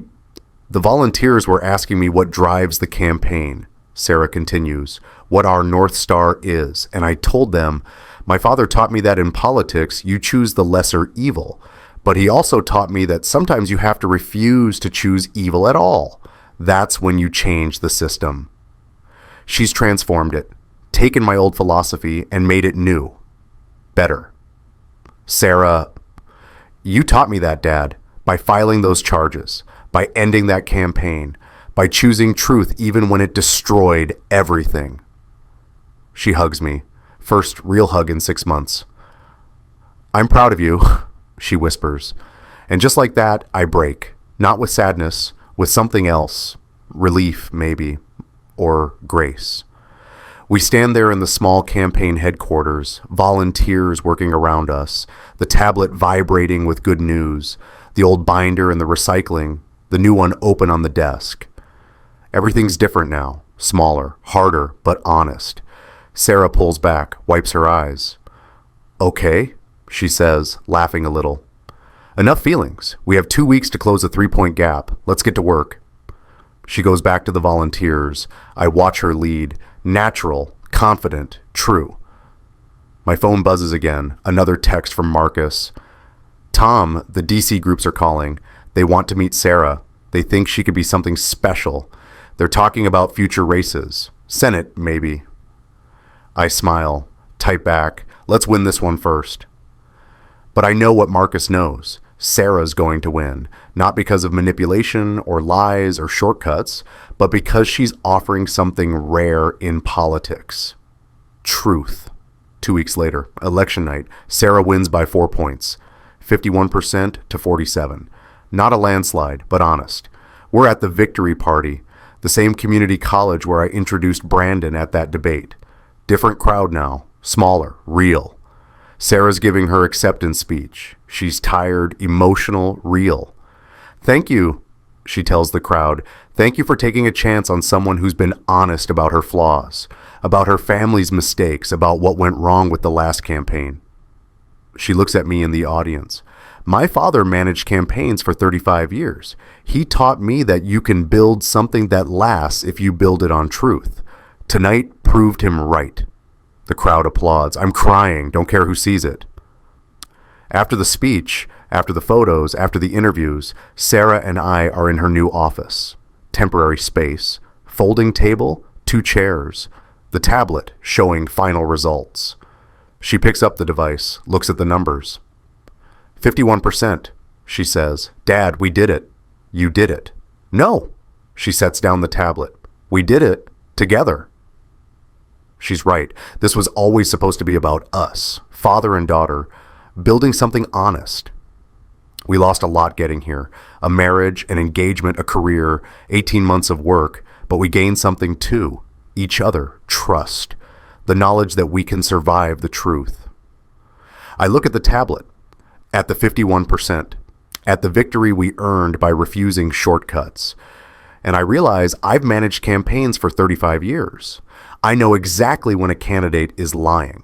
The volunteers were asking me what drives the campaign. Sarah continues. What our North Star is. And I told them, my father taught me that in politics, you choose the lesser evil. But he also taught me that sometimes you have to refuse to choose evil at all. That's when you change the system. She's transformed it, taken my old philosophy and made it new. Better. Sarah, you taught me that, Dad, by filing those charges, by ending that campaign, by choosing truth even when it destroyed everything. She hugs me. First real hug in 6 months. I'm proud of you, she whispers. And just like that, I break. Not with sadness, with something else. Relief, maybe. Or grace. We stand there in the small campaign headquarters, volunteers working around us, the tablet vibrating with good news, the old binder and the recycling, the new one open on the desk. Everything's different now, smaller, harder, but honest. Sarah pulls back, wipes her eyes. Okay, she says, laughing a little. Enough feelings. We have 2 weeks to close a 3-point gap. Let's get to work. She goes back to the volunteers. I watch her lead. Natural, confident, true. My phone buzzes again. Another text from Marcus. Tom, the DC groups are calling. They want to meet Sarah. They think she could be something special. They're talking about future races. Senate, maybe. I smile. Type back. Let's win this one first. But I know what Marcus knows. Sarah's going to win, not because of manipulation or lies or shortcuts, but because she's offering something rare in politics. Truth. 2 weeks later, election night, Sarah wins by 4 points. 51% to 47%. Not a landslide, but honest. We're at the victory party, the same community college where I introduced Brandon at that debate. Different crowd now, smaller, real. Sarah's giving her acceptance speech. She's tired, emotional, real. "Thank you," she tells the crowd. "Thank you for taking a chance on someone who's been honest about her flaws, about her family's mistakes, about what went wrong with the last campaign." She looks at me in the audience. "My father managed campaigns for 35 years. He taught me that you can build something that lasts if you build it on truth. Tonight proved him right." The crowd applauds. I'm crying, don't care who sees it. After the speech, after the photos, after the interviews, Sarah and I are in her new office. Temporary space, folding table, 2 chairs, the tablet showing final results. She picks up the device, looks at the numbers. 51%, she says. "Dad, we did it. You did it." "No," she sets down the tablet. "We did it together." She's right. This was always supposed to be about us, father and daughter, building something honest. We lost a lot getting here. A marriage, an engagement, a career, 18 months of work, but we gained something too. Each other, trust, the knowledge that we can survive the truth. I look at the tablet, at the 51%, at the victory we earned by refusing shortcuts. And I realize I've managed campaigns for 35 years. I know exactly when a candidate is lying.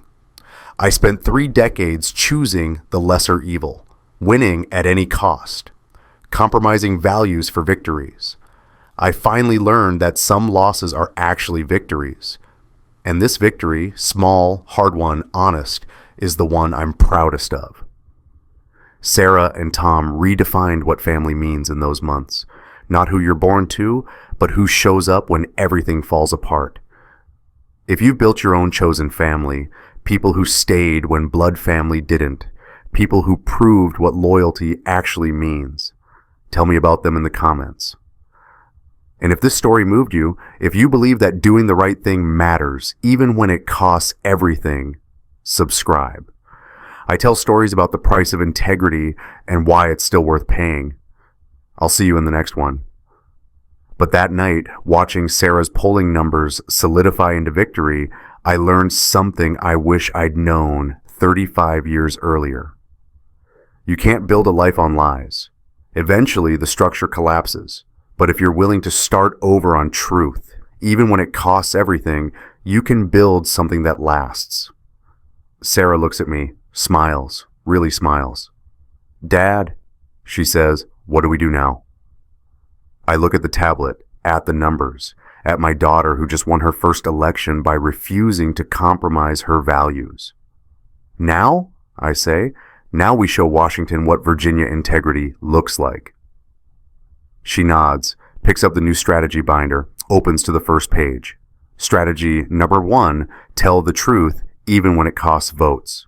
I spent 3 decades choosing the lesser evil, winning at any cost, compromising values for victories. I finally learned that some losses are actually victories. And this victory, small, hard-won, honest, is the one I'm proudest of. Sarah and Tom redefined what family means in those months. Not who you're born to, but who shows up when everything falls apart. If you've built your own chosen family, people who stayed when blood family didn't, people who proved what loyalty actually means, tell me about them in the comments. And if this story moved you, if you believe that doing the right thing matters, even when it costs everything, subscribe. I tell stories about the price of integrity and why it's still worth paying. I'll see you in the next one. But that night, watching Sarah's polling numbers solidify into victory, I learned something I wish I'd known 35 years earlier. You can't build a life on lies. Eventually, the structure collapses. But if you're willing to start over on truth, even when it costs everything, you can build something that lasts. Sarah looks at me, smiles, really smiles. "Dad," she says, "what do we do now?" I look at the tablet, at the numbers, at my daughter who just won her first election by refusing to compromise her values. "Now," I say, "now we show Washington what Virginia integrity looks like." She nods, picks up the new strategy binder, opens to the first page. Strategy number 1, tell the truth even when it costs votes.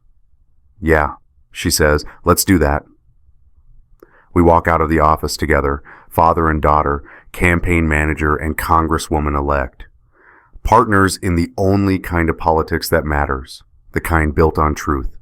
"Yeah," she says, "let's do that." We walk out of the office together, father and daughter, campaign manager and congresswoman-elect. Partners in the only kind of politics that matters, the kind built on truth.